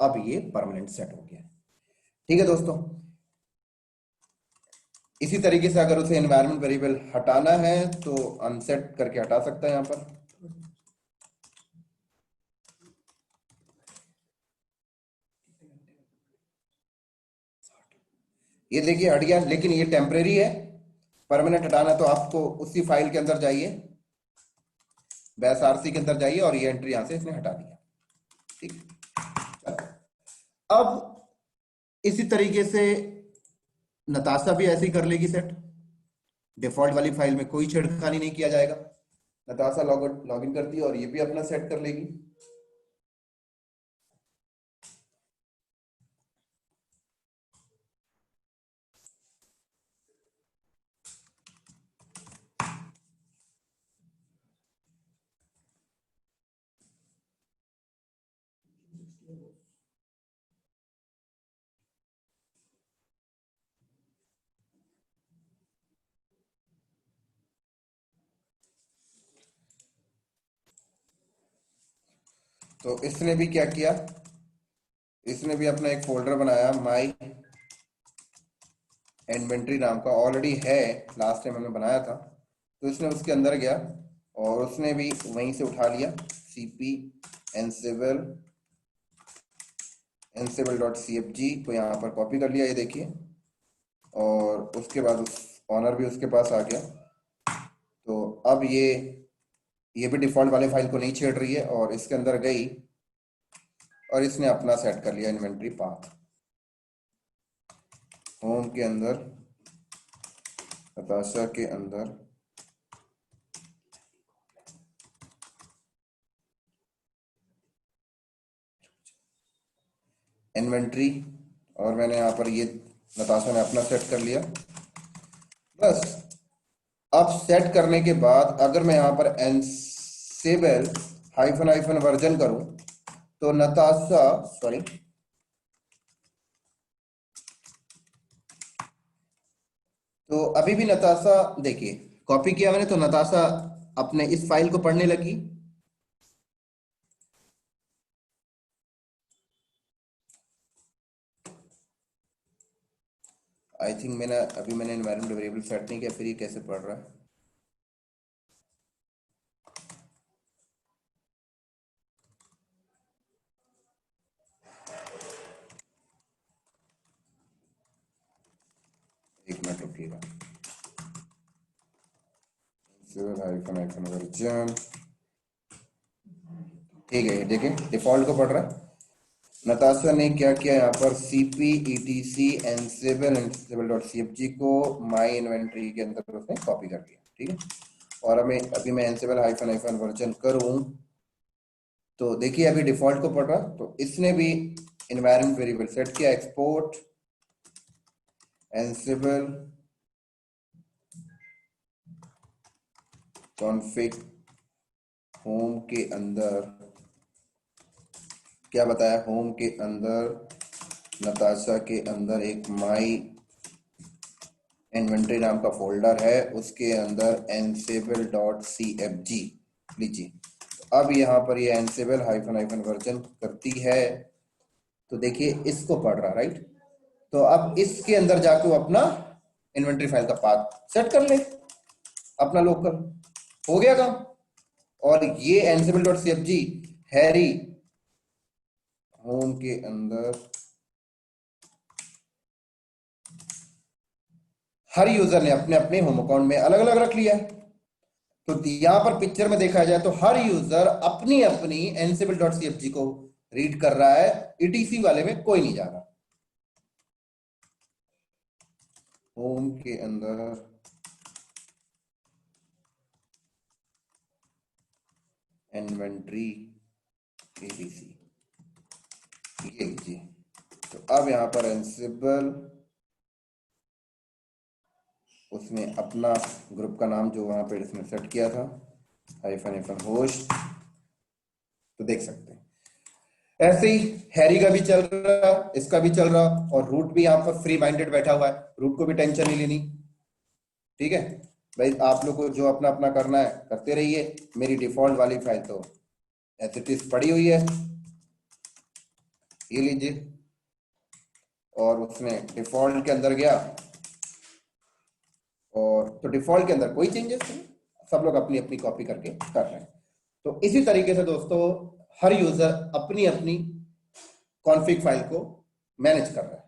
अब ये परमानेंट सेट हो गया। ठीक है दोस्तों, इसी तरीके से अगर उसे एनवायरनमेंट वेरिएबल हटाना है तो अनसेट करके हटा सकता है यहां पर। ये देखिए हट गया, लेकिन ये टेम्परेरी है, परमानेंट हटाना तो आपको उसी फाइल के अंदर जाइए, बैश आरसी के अंदर जाइए और ये एंट्री यहां से इसने हटा दिया। ठीक, अब इसी तरीके से नताशा भी ऐसे ही कर लेगी सेट, डिफॉल्ट वाली फाइल में कोई छेड़खानी नहीं किया जाएगा, नताशा लॉग इन करती है और ये भी अपना सेट कर लेगी। तो इसने भी क्या किया, इसने भी अपना एक फोल्डर बनाया माई इन्वेंट्री नाम का, ऑलरेडी है, लास्ट टाइम हमने बनाया था। तो इसने उसके अंदर गया और उसने भी वहीं से उठा लिया cp ansible.cfg को यहाँ पर कॉपी कर लिया, ये देखिए, और उसके बाद उस ऑनर भी उसके पास आ गया। तो अब ये भी डिफॉल्ट वाले फाइल को नहीं छेड़ रही है और इसके अंदर गई और इसने अपना सेट कर लिया इन्वेंट्री पाथ, होम के अंदर नताशा के अंदर इन्वेंट्री, और मैंने यहाँ पर ये नताशा ने अपना सेट कर लिया। बस अब सेट करने के बाद अगर मैं यहाँ पर एनसेबल हाइफन हाइफन वर्जन करूं तो नताशा, सॉरी, तो अभी भी नताशा, देखिए कॉपी किया मैंने तो नताशा अपने इस फाइल को पढ़ने लगी। आई थिंक मैंने एनवायरमेंट वेरिएबल सेट नहीं किया, फिर ये कैसे पढ़ रहा है। रखिएगा, हाइफन हाइफन वर्जन। ठीक है, देखिए डिफॉल्ट को पढ़ रहा है। नताशा ने क्या किया यहाँ पर, cp etc ansible.cfg को माई इन्वेंट्री के अंदर उसने कॉपी कर दिया। ठीक है, और हमें अभी मैं एंसिबल हाइफन हाइफन वर्जन करूं तो देखिए अभी डिफॉल्ट को पढ़ रहा, तो इसने भी इन्वायरमेंट वेरिएबल सेट किया, एक्सपोर्ट एंसिबल कॉन्फिग होम के अंदर क्या बताया, होम के अंदर नताशा के अंदर एक माई इन्वेंटरी नाम का फोल्डर है, उसके अंदर ansible.cfg लीजिए। अब यहाँ पर ये ansible हाइफन हाइफन वर्जन करती है, तो देखिए इसको पढ़ रहा, राइट। तो अब इसके अंदर जाके वो अपना इन्वेंटरी फाइल का पाथ सेट कर ले, अपना लोकल, हो गया काम। और ये ansible.cfg हैरी होम के अंदर हर यूजर ने अपने अपने होम अकाउंट में अलग अलग रख लिया है। तो यहां पर पिक्चर में देखा जाए तो हर यूजर अपनी अपनी ansible.cfg को रीड कर रहा है, etc वाले में कोई नहीं जा रहा। होम के अंदर इन्वेंट्री एबीसी, ये लीजिए। तो अब यहां पर एंसिबल उसने अपना ग्रुप का नाम जो वहां पे इसने सेट किया था हाइफन हाइफन होस्ट, तो देख सकते हैं ऐसे ही हैरी का भी चल रहा, इसका भी चल रहा, और रूट भी यहाँ पर फ्री माइंडेड बैठा हुआ है, रूट को भी टेंशन नहीं लेनी। ठीक है भाई, आप लोग को जो अपना अपना करना है करते रहिए, मेरी डिफॉल्ट वाली फाइल तो एज इट इज पड़ी हुई है, ये लीजिए। और उसने डिफॉल्ट के अंदर गया, और तो डिफॉल्ट के अंदर कोई चेंजेस नहीं, सब लोग अपनी अपनी कॉपी करके कर रहे हैं। तो इसी तरीके से दोस्तों हर यूजर अपनी अपनी कॉन्फ़िग फाइल को मैनेज कर रहा है,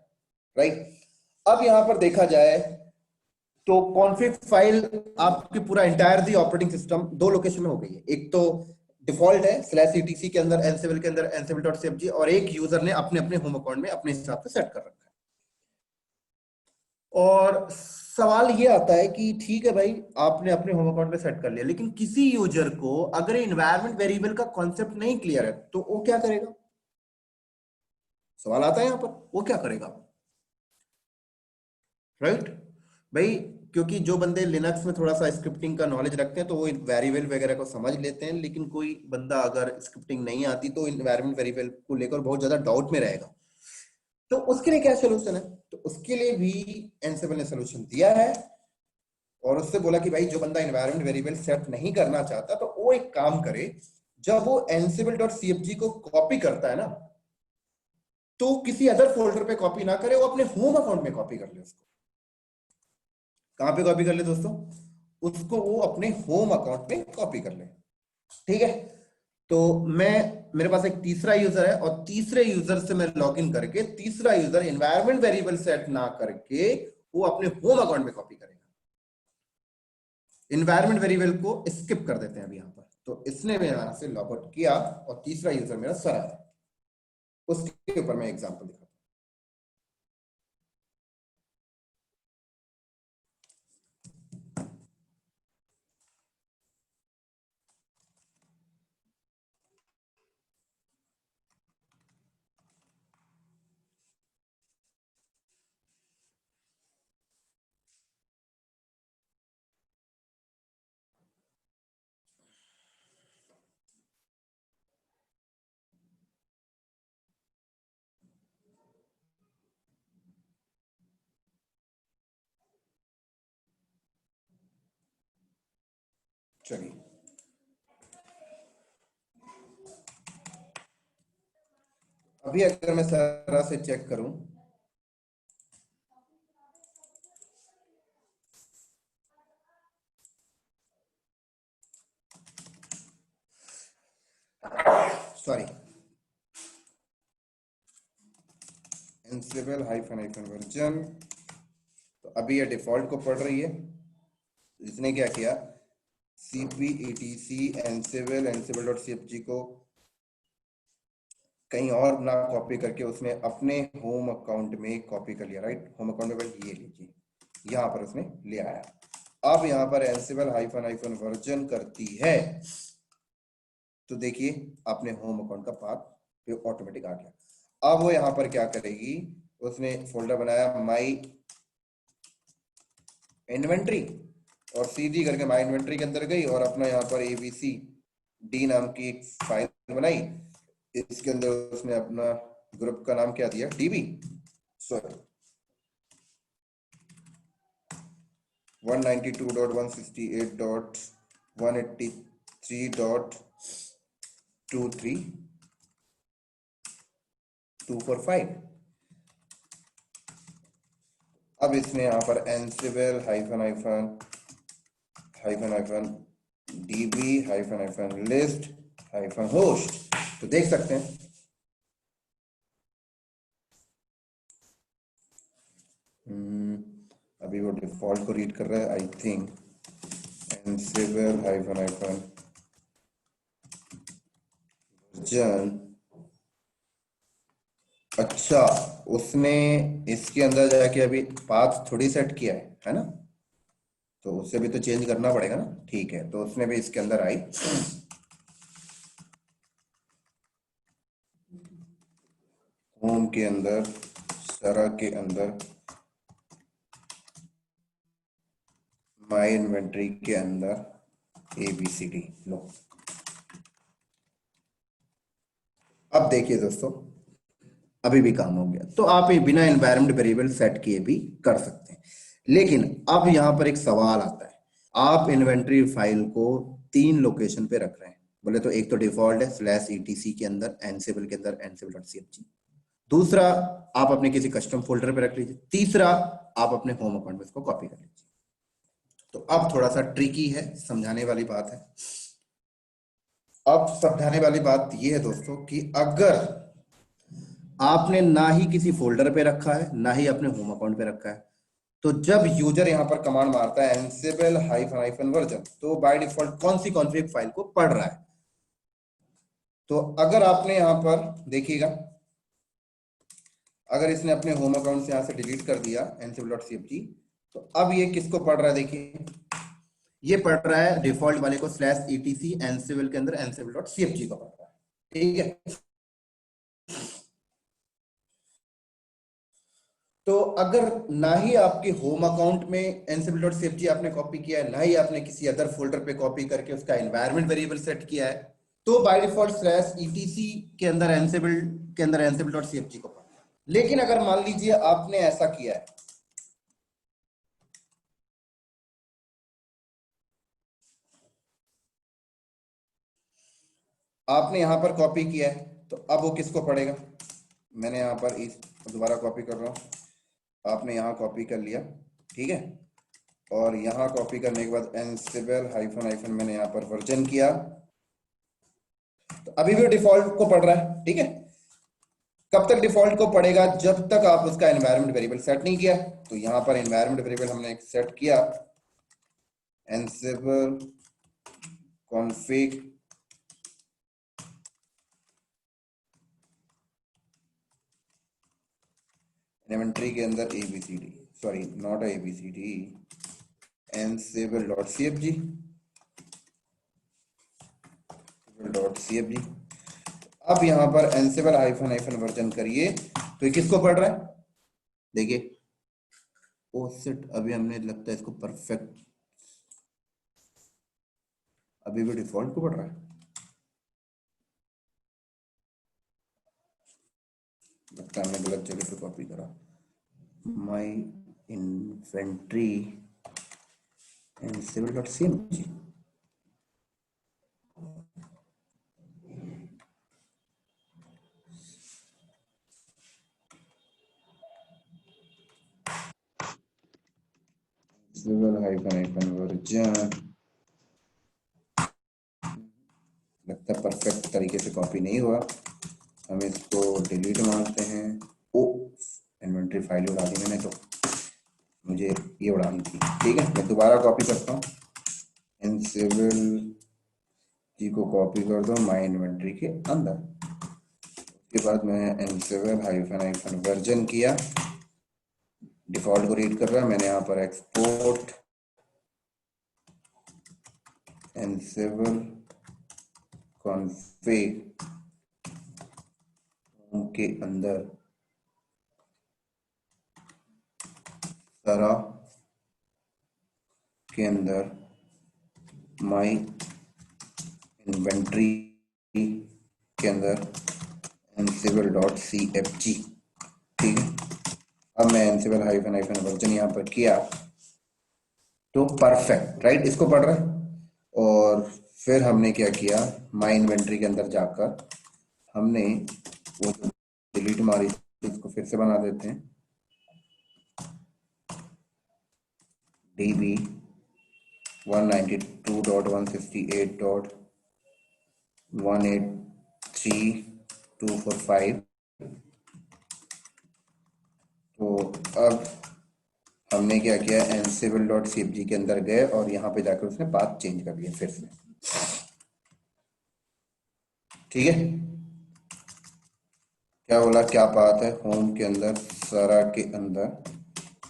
राइट। अब यहां पर देखा जाए तो कॉन्फ़िग फाइल आपकी पूरा इंटायर दी ऑपरेटिंग सिस्टम दो लोकेशन में हो गई है। एक तो डिफॉल्ट है /etc के अंदर एनसिबल के अंदर ansible.cfg, और एक यूजर ने अपने अपने होम अकाउंट में अपने हिसाब से सेट कर रखा है। और सवाल ये आता है कि ठीक है भाई, आपने अपने होम अकाउंट में सेट कर लिया, लेकिन किसी यूजर को अगर इन्वायरमेंट वेरिएबल का कॉन्सेप्ट नहीं क्लियर है तो वो क्या करेगा, सवाल आता है यहां पर, वो क्या करेगा, राइट भाई। क्योंकि जो बंदे लिनक्स में थोड़ा सा स्क्रिप्टिंग का नॉलेज रखते हैं तो वो वेरिएबल वगैरह को समझ लेते हैं, लेकिन कोई बंदा अगर स्क्रिप्टिंग नहीं आती तो इन्वायरमेंट वेरिएबल को लेकर बहुत ज्यादा डाउट में रहेगा। तो उसके लिए क्या सोल्यूशन है, तो उसके लिए भी एनसिबल ने सोल्यूशन दिया है, और उससे बोला कि भाई जो बंदा इन्वायरमेंट वेरिएबल सेट नहीं करना चाहता तो वो एक काम करे, जब वो ansible.cfg को कॉपी करता है ना, तो किसी अदर फोल्डर पे कॉपी ना करे, वो अपने होम अकाउंट में कॉपी कर ले उसको। कहां पे कॉपी कर ले दोस्तों, उसको वो अपने होम अकाउंट में कॉपी कर ले। ठीक है, तो मैं मेरे पास एक तीसरा यूजर है, और तीसरे यूजर से मैं लॉगिन करके तीसरा यूजर एनवायरनमेंट वेरिएबल सेट ना करके वो अपने होम अकाउंट में कॉपी करेगा। एनवायरनमेंट वेरिएबल को स्किप कर देते हैं अभी यहां पर, तो इसने मेरे यहां से लॉग आउट किया और तीसरा यूजर मेरा सरा है, उसके ऊपर मैं एग्जांपल दिखाता हूं। चलिए, अभी अगर मैं सरा से चेक करूं, sorry, ansible hyphen hyphen version, तो अभी ये डिफॉल्ट को पढ़ रही है। इसने क्या किया, cp etc ansible dot cfg को कहीं और ना कॉपी करके उसने अपने होम अकाउंट में कॉपी कर लिया, राइट। होम अकाउंट में ये लीजिए, यहाँ पर उसने ले आया। अब यहाँ पर एंसिबल हाइफन हाइफन वर्जन करती है तो देखिए अपने होम अकाउंट का पाथ पे ऑटोमेटिक आ गया। अब वो यहाँ पर क्या करेगी, उसने फोल्डर बनाया माई इन्वेंट्री और सीधी करके माई इन्वेंट्री के अंदर गई और अपना यहाँ पर एबीसी डी नाम की एक फाइल बनाई। इसके अंदर उसने अपना ग्रुप का नाम क्या दिया, डीबी, सॉरी 192.168.183.23245। अब इसने यहाँ पर Ansible hyphen hyphen hyphen hyphen dB hyphen hyphen list hyphen host, तो देख सकते हैं अभी वो डिफॉल्ट को रीड कर रहा है। I think Ansible hyphen hyphen version, अच्छा उसने इसके अंदर जाके अभी पाथ थोड़ी सेट किया है ना, तो उससे भी तो चेंज करना पड़ेगा ना। ठीक है, तो उसने भी इसके अंदर आई होम के अंदर सारा के अंदर माई इन्वेंट्री के अंदर ABCD लो। अब देखिए दोस्तों अभी भी काम हो गया। तो आप ये बिना एनवायरमेंट वेरिएबल सेट किए भी कर सकते हैं। लेकिन अब यहां पर एक सवाल आता है, आप इन्वेंट्री फाइल को 3 लोकेशन पे रख रहे हैं। बोले तो एक तो डिफॉल्ट है /etc के अंदर, एनसेबल के अंदर ansible.cfg। दूसरा आप अपने किसी कस्टम फोल्डर पे रख लीजिए। तीसरा आप अपने होम अकाउंट में इसको कॉपी कर लीजिए। तो अब थोड़ा सा ट्रिकी है, समझाने वाली बात है। अब समझाने वाली बात यह है दोस्तों कि अगर आपने ना ही किसी फोल्डर पे रखा है ना ही अपने होम अकाउंट पे रखा है, तो जब यूजर यहां पर कमांड मारता है एनसेबल हाइफन हाइफन वर्जन, तो बाय डिफॉल्ट कौन सी कॉन्फ़िग फाइल को पढ़ रहा है। तो अगर आपने यहां पर देखिएगा, अगर इसने अपने होम अकाउंट से यहां से डिलीट कर दिया ansible.cfg, तो अब ये किसको पढ़ रहा है, देखिए ये पढ़ रहा है डिफॉल्ट वाले को /etc ansible के अंदर ansible.cfg को पढ़ रहा है। ठीक है, तो अगर ना ही आपके होम अकाउंट में ansible.cfg आपने कॉपी किया है, ना ही आपने किसी अदर फोल्डर पे कॉपी करके उसका एनवायरनमेंट वेरिएबल सेट किया है, तो बाय डिफॉल्ट /etc के अंदर ansible के अंदर ansible.cfg को पढ़ना है। लेकिन अगर मान लीजिए आपने ऐसा किया है, आपने यहां पर कॉपी किया है, तो अब वो किसको पढ़ेगा। मैंने यहां पर इस दोबारा कॉपी कर रहा हूं, आपने यहां कॉपी कर लिया, ठीक है, और यहां कॉपी करने के बाद एनसिबल हाइफन हाइफन मैंने यहां पर वर्जन किया, तो अभी भी डिफॉल्ट को पढ़ रहा है। ठीक है, कब तक डिफॉल्ट को पढ़ेगा, जब तक आप उसका एनवायरनमेंट वेरिएबल सेट नहीं किया। तो यहां पर एनवायरनमेंट वेरिएबल हमने सेट किया एनसिबल कॉन्फिग इन्वेंटरी के अंदर ABCD, sorry not ABCD, ansible.cfg .cfg। अब यहां पर एनसिबल हाइफन हाइफन वर्जन करिए, तो ये किसको पढ़ रहा है, देखिए ओ शिट, अभी हमने लगता है इसको परफेक्ट, अभी भी डिफॉल्ट को पढ़ रहा है। लगता है हमने गलत जगह पे कॉपी करा, my inventory ansible.cfg। Hyphen hyphen version, लगता है परफेक्ट तरीके से कॉपी नहीं हुआ, हम इसको डिलीट मारते हैं। ओ इन्वेंट्री फाइल उड़ा दी मैंने, तो मुझे ये उड़ानी थी। ठीक है, मैं दोबारा कॉपी करता हूँ, एनसिबल जी को कॉपी कर दो माई इन्वेंट्री के अंदर। उसके बाद मैं एनसिबल हाइफन हाइफन वर्जन किया, डिफॉल्ट को रीड कर रहा है, मैंने यहाँ पर एक्सपोर्ट एनसिबल कॉन्फ़िग के अंदर सारा के अंदर माई इन्वेंट्री के अंदर एनसिबल डॉट सी एफ जी। ठीक है, अब मैं एनसिबल हाइफन हाइफन वर्जन यहाँ पर किया तो परफेक्ट, राइट, इसको पढ़ रहा है। और फिर हमने क्या किया, माई इन्वेंट्री के अंदर जाकर हमने वो जो डिलीट मारी थी उसको फिर से बना देते हैं, db 192.168.183.245। तो अब हमने क्या किया, एनसिबल डॉट सी एफ जी के अंदर गए और यहाँ पे जाकर उसने पाथ चेंज कर दिया फिर से। ठीक है, क्या बोला, क्या पाथ है, होम के अंदर सारा के अंदर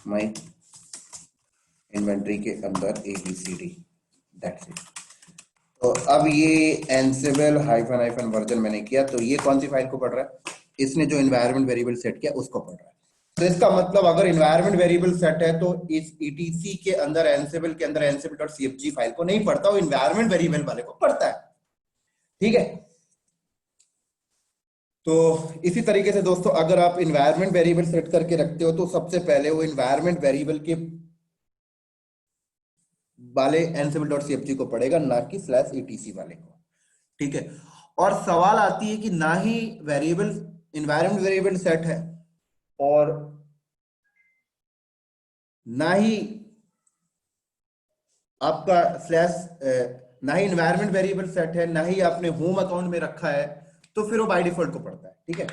माई इन्वेंट्री के अंदर ABCD, दैट्स इट। तो अब ये एनसिबल हाइफन हाइफन वर्जन मैंने किया, तो ये कौन सी फाइल को पढ़ रहा है, इसने जो इन्वायरमेंट वेरिएबल सेट किया उसको पढ़ रहा है। तो इसका मतलब अगर इन्वायरमेंट वेरिएबल सेट है तो इस ETC के अंदर एनसिबल के अंदर एनसिबल डॉट CFG फाइल को नहीं पढ़ता, वो इन्वायरमेंट वेरिएबल वाले को पढ़ता है। ठीक है, तो इसी तरीके से दोस्तों अगर आप इन्वायरमेंट वेरिएबल सेट करके रखते हो तो सबसे पहले वो इन्वायरमेंट वेरिएबल के वाले एनसिबल डॉट CFG को पढ़ेगा, ना कि स्लैश ETC वाले को। ठीक है, और सवाल आती है कि ना ही वेरिएबल इन्वायरमेंट वेरिएबल सेट है और ना ही आपका स्लैश ना ही इन्वायरमेंट वेरिएबल सेट है, ना ही आपने होम अकाउंट में रखा है, तो फिर वो बाय डिफॉल्ट को पढ़ता है। ठीक है,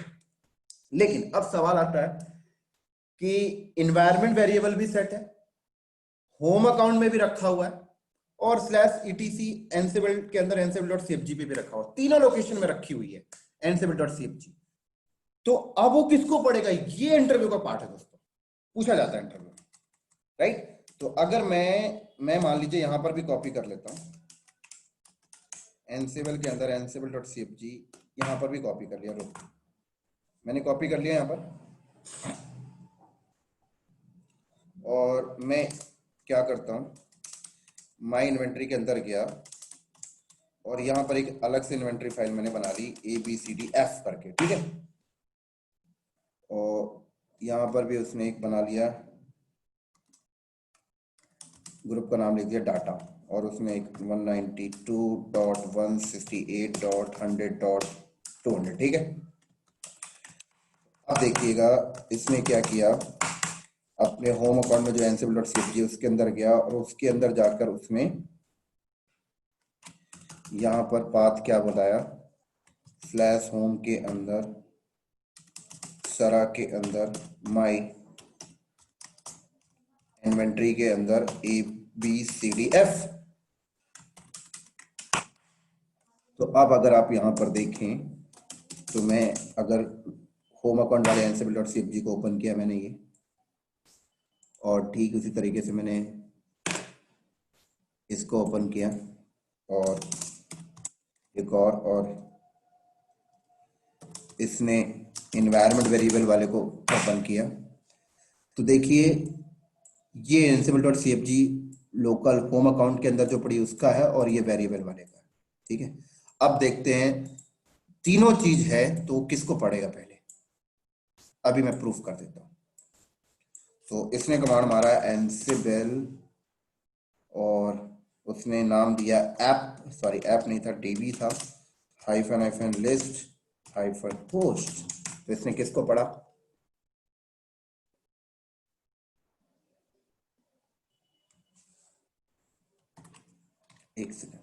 लेकिन अब सवाल आता है कि इन्वायरमेंट वेरिएबल भी सेट है, होम अकाउंट में भी रखा हुआ है, और स्लैश ETC एनसिबल के अंदर एनसिबल डॉट CFG पे भी रखा हुआ, तीनों लोकेशन में रखी हुई है एनसिबल डॉट CFG। तो अब वो किसको पढ़ेगा, ये इंटरव्यू का पार्ट है दोस्तों, पूछा जाता है इंटरव्यू में, राइट। तो अगर मैं मान लीजिए यहां पर भी कॉपी कर लेता हूं, एनसिबल के अंदर एनसिबल डॉट CFG, यहां पर भी कॉपी कर लिया, रुक, मैंने कॉपी कर लिया यहां पर, और मैं क्या करता हूं, माई इन्वेंट्री के अंदर गया और यहां पर एक अलग से इन्वेंट्री फाइल मैंने बना ली ABCDF करके। ठीक है, और यहां पर भी उसने एक बना लिया, ग्रुप का नाम लिख दिया डाटा, और उसमें एक 192.168.100.200। ठीक है, अब देखिएगा इसने क्या किया, अपने होम अकाउंट में जो एनसिबल डॉट CFG उसके अंदर गया और उसके अंदर जाकर उसने यहाँ पर पाथ क्या बताया, स्लैश होम के अंदर सरा के अंदर माई इन्वेंट्री के अंदर ABCDF। तो अब अगर आप यहाँ पर देखें तो मैं अगर होम अकाउंट वाले एनसिबल डॉट CFG को ओपन किया मैंने ये, और ठीक उसी तरीके से मैंने इसको ओपन किया और एक और इसने इन्वायरमेंट वेरिएबल वाले को ओपन किया, तो देखिए ये एनसिबल dot CFG local home account के अंदर जो पड़ी उसका है और ये वेरिएबल वाले का है। ठीक है, अब देखते हैं तीनों चीज है तो किसको पढ़ेगा पहले, अभी मैं प्रूफ कर देता हूं। तो इसने कमांड मारा एनसिबल और उसने नाम दिया ऐप, सॉरी ऐप नहीं था, DB था, hyphen hyphen list hyphen host. तो इसने किसको पढ़ा, एक सेकंड,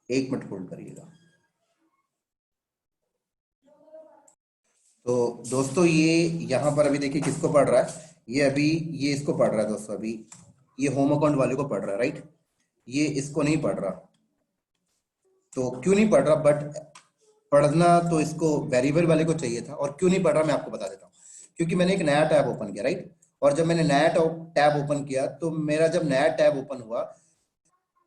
एक मिनट होल्ड करिएगा। तो दोस्तों ये यहाँ पर अभी देखिए किसको पढ़ रहा है, ये अभी ये इसको पढ़ रहा है दोस्तों, अभी ये होम अकाउंट वाले को पढ़ रहा है, राइट। ये इसको नहीं पढ़ रहा। तो क्यों नहीं पढ़ रहा, बट पढ़ना तो इसको वेरिएबल वाले को चाहिए था। और क्यों नहीं पढ़ रहा मैं आपको बता देता हूँ। क्योंकि मैंने एक नया टैब ओपन किया, राइट। और जब मैंने नया टैब ओपन किया तो मेरा जब नया टैब ओपन हुआ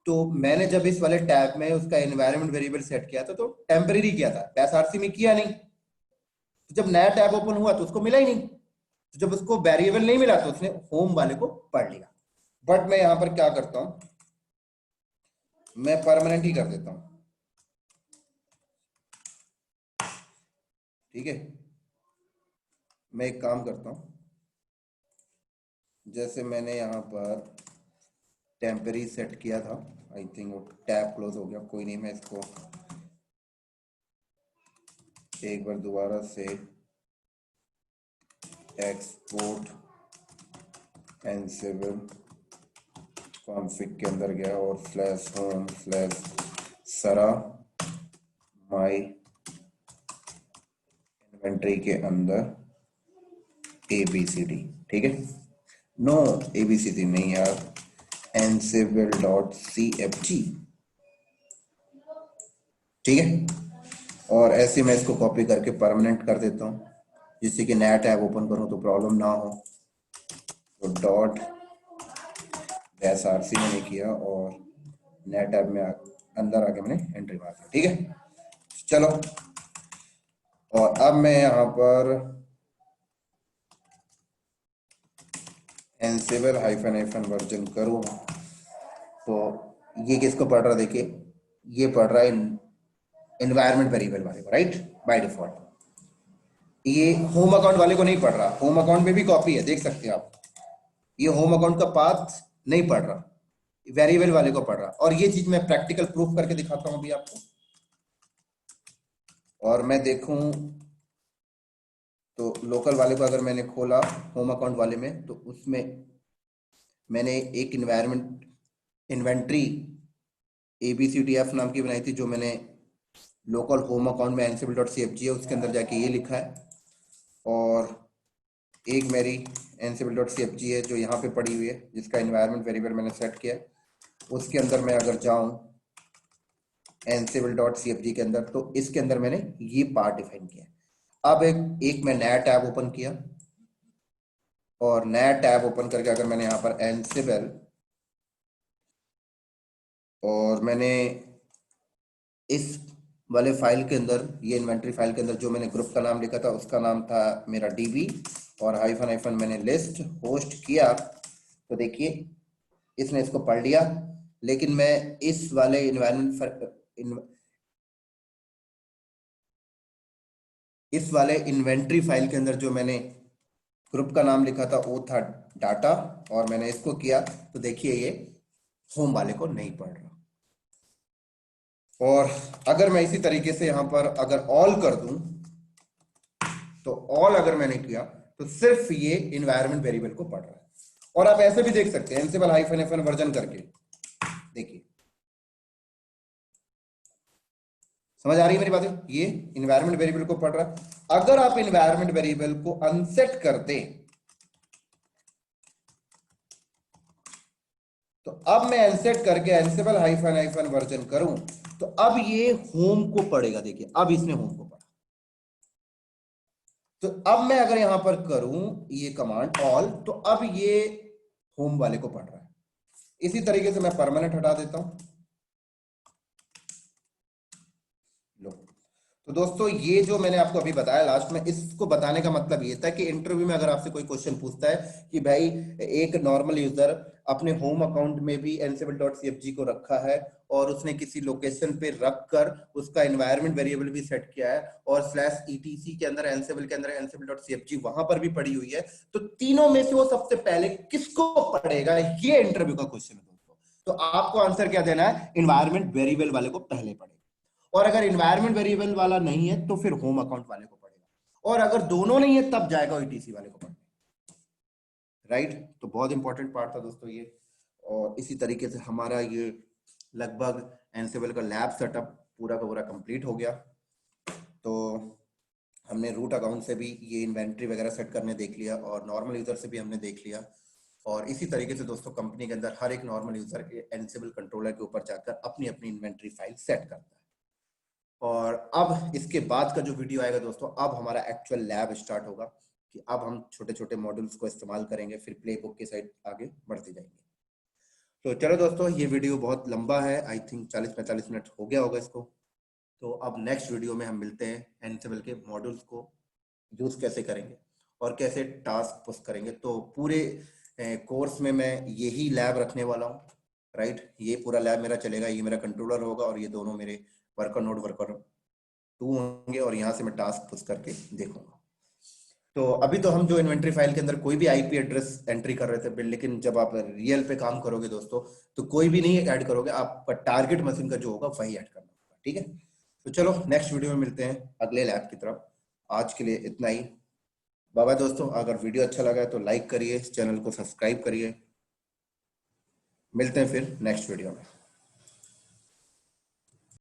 तो मैंने जब इस वाले टैब में उसका एनवायरनमेंट वेरिएबल सेट किया था तो टेम्परेरी किया था, एसआरसी में किया नहीं। तो जब नया टैब ओपन हुआ तो उसको मिला ही नहीं। तो जब उसको वेरिएबल नहीं मिला तो उसने होम वाले को पढ़ लिया। बट मैं यहां पर क्या करता हूं, मैं परमानेंट ही कर देता हूं, ठीक है। मैं एक काम करता हूं, जैसे मैंने यहां पर टेम्परेरी सेट किया था, आई थिंक वो टैब क्लोज हो गया, कोई नहीं, मैं इसको एक बार दोबारा से एक्सपोर्ट एनसिबल कॉन्फ़िग के अंदर गया और स्लैश होम स्लैश सरा माई इन्वेंट्री के अंदर ABCD, ठीक है। नो ABCD नहीं यार, ansible.cfg, ठीक है। और ऐसे मैं इसको कॉपी करके परमानेंट कर देता हूँ, जिससे कि नया टैब ओपन करूँ तो प्रॉब्लम ना हो। तो डॉट SRC मैंने किया और नया टैब में अंदर आके मैंने एंट्री मार दिया, ठीक है। चलो, और अब मैं यहाँ पर एनसिबल हाइफन वर्जन करूँ तो ये किसको पढ़ रहा है, देखिए ये पढ़ रहा है एनवायरनमेंट वेरिएबल वाले को, राइट, बाय डिफॉल्ट। ये होम अकाउंट वाले को नहीं पढ़ रहा, होम अकाउंट में भी कॉपी है, देख सकते हैं आप। ये होम अकाउंट का पाथ नहीं पढ़ रहा, वेरिएबल वाले को पढ़ रहा। और ये चीज मैं प्रैक्टिकल प्रूफ करके दिखाता हूं अभी आपको। और मैं देखूं तो लोकल वाले को अगर मैंने खोला होम अकाउंट वाले में तो उसमें मैंने एक इन्वेंट्री ABCDF नाम की बनाई थी, जो मैंने लोकल होम अकाउंट में ansible.cfg है उसके अंदर जाके ये लिखा है। और एक मेरी ansible.cfg है जो यहाँ पे पड़ी हुई है, जिसका एनवायरनमेंट वेरिएबल मैंने सेट किया है। उसके अंदर मैं अगर जाऊं ansible.cfg के अंदर, तो इसके अंदर मैंने ये पार्ट डिफाइन किया है। अब एक मैं नया टैब ओपन किया और नया टैब ओपन करके अगर मैंने यहाँ पर ansible और मैंने इस वाले फाइल के अंदर, ये इन्वेंट्री फाइल के अंदर जो मैंने ग्रुप का नाम लिखा था उसका नाम था मेरा DB और हाइफन मैंने लिस्ट होस्ट किया। तो देखिए इसने इसको पढ़ लिया। लेकिन मैं इस वाले इस वाले इन्वेंट्री फाइल के अंदर जो मैंने ग्रुप का नाम लिखा था वो था डाटा, और मैंने इसको किया तो देखिए ये होम वाले को नहीं पढ़ रहा। और अगर मैं इसी तरीके से यहां पर अगर ऑल कर दूं तो ऑल अगर मैंने किया तो सिर्फ ये इन्वायरमेंट वेरिएबल को पढ़ रहा है। और आप ऐसे भी देख सकते हैं एनसिबल हाइफन वर्जन करके, देखिए समझ आ रही है मेरी बातें। ये इन्वायरमेंट वेरिएबल को पढ़ रहा है। अगर आप इन्वायरमेंट वेरिएबल को अनसेट कर दें तो अब मैं अनसेट करके एनसिबल हाइफन वर्जन करूं तो अब ये होम को पढ़ेगा। देखिए अब इसने होम को पढ़ा। तो अब मैं अगर यहां पर करूं ये कमांड ऑल, तो अब ये होम वाले को पढ़ रहा है। इसी तरीके से मैं परमानेंट हटा देता हूं। लो, तो दोस्तों ये जो मैंने आपको अभी बताया लास्ट में, इसको बताने का मतलब ये था कि इंटरव्यू में अगर आपसे कोई क्वेश्चन पूछता है कि भाई एक नॉर्मल यूजर अपने होम अकाउंट में भी ansible.cfg को रखा है और उसने किसी लोकेशन पे रख कर उसका एनवायरनमेंट वेरिएबल भी सेट किया है और /etc के अंदर ansible के अंदर ansible.cfg वहां पर भी पड़ी हुई है, तो तीनों में से वो सबसे पहले किसको पढ़ेगा, ये इंटरव्यू का क्वेश्चन है दोस्तों। तो आपको आंसर क्या देना है, एनवायरनमेंट वेरिएबल वाले को पहले पढ़ेगा। और अगर इन्वायरमेंट वेरिएबल वाला नहीं है तो फिर होम अकाउंट वाले को पढ़ेगा। और अगर दोनों नहीं है तब जाएगा ईटीसी वाले को पढ़ने, राइट। तो बहुत इंपॉर्टेंट पार्ट था दोस्तों ये। और इसी तरीके से हमारा ये लगभग एनसिबल का लैब सेटअप पूरा का पूरा कंप्लीट हो गया। तो हमने रूट अकाउंट से भी ये इन्वेंट्री वगैरह सेट करने देख लिया और नॉर्मल यूजर से भी हमने देख लिया। और इसी तरीके से दोस्तों कंपनी के अंदर हर एक नॉर्मल यूजर एनसिबल कंट्रोलर के ऊपर जाकर अपनी अपनी इन्वेंट्री फाइल सेट करता है। और अब इसके बाद का जो वीडियो आएगा दोस्तों, अब हमारा एक्चुअल लैब स्टार्ट होगा कि अब हम छोटे छोटे मॉड्यूल्स को इस्तेमाल करेंगे, फिर प्लेबुक के साइड आगे बढ़ते जाएंगे। तो चलो दोस्तों, ये वीडियो बहुत लंबा है, आई थिंक 40-45 मिनट हो गया होगा इसको। तो अब नेक्स्ट वीडियो में हम मिलते हैं, एनसिबल के मॉड्यूल्स को यूज कैसे करेंगे और कैसे टास्क पुश करेंगे। तो पूरे कोर्स में मैं यही लैब रखने वाला हूँ, राइट। ये पूरा लैब मेरा चलेगा, ये मेरा कंट्रोलर होगा और ये दोनों मेरे वर्कर नोड वर्कर 2 होंगे और यहाँ से मैं टास्क पुश करके देखूंगा। तो अभी तो हम जो इन्वेंट्री फाइल के अंदर कोई भी आईपी एड्रेस एंट्री कर रहे थे, लेकिन जब आप रियल पे काम करोगे दोस्तों तो कोई भी नहीं ऐड करोगे, आपका टारगेट मशीन का जो होगा वही ऐड करना होगा, ठीक है। तो चलो नेक्स्ट वीडियो में मिलते हैं अगले लैब की तरफ। आज के लिए इतना ही, बाय बाय दोस्तों। अगर वीडियो अच्छा लगा है तो लाइक करिए, चैनल को सब्सक्राइब करिए। मिलते हैं फिर नेक्स्ट वीडियो में।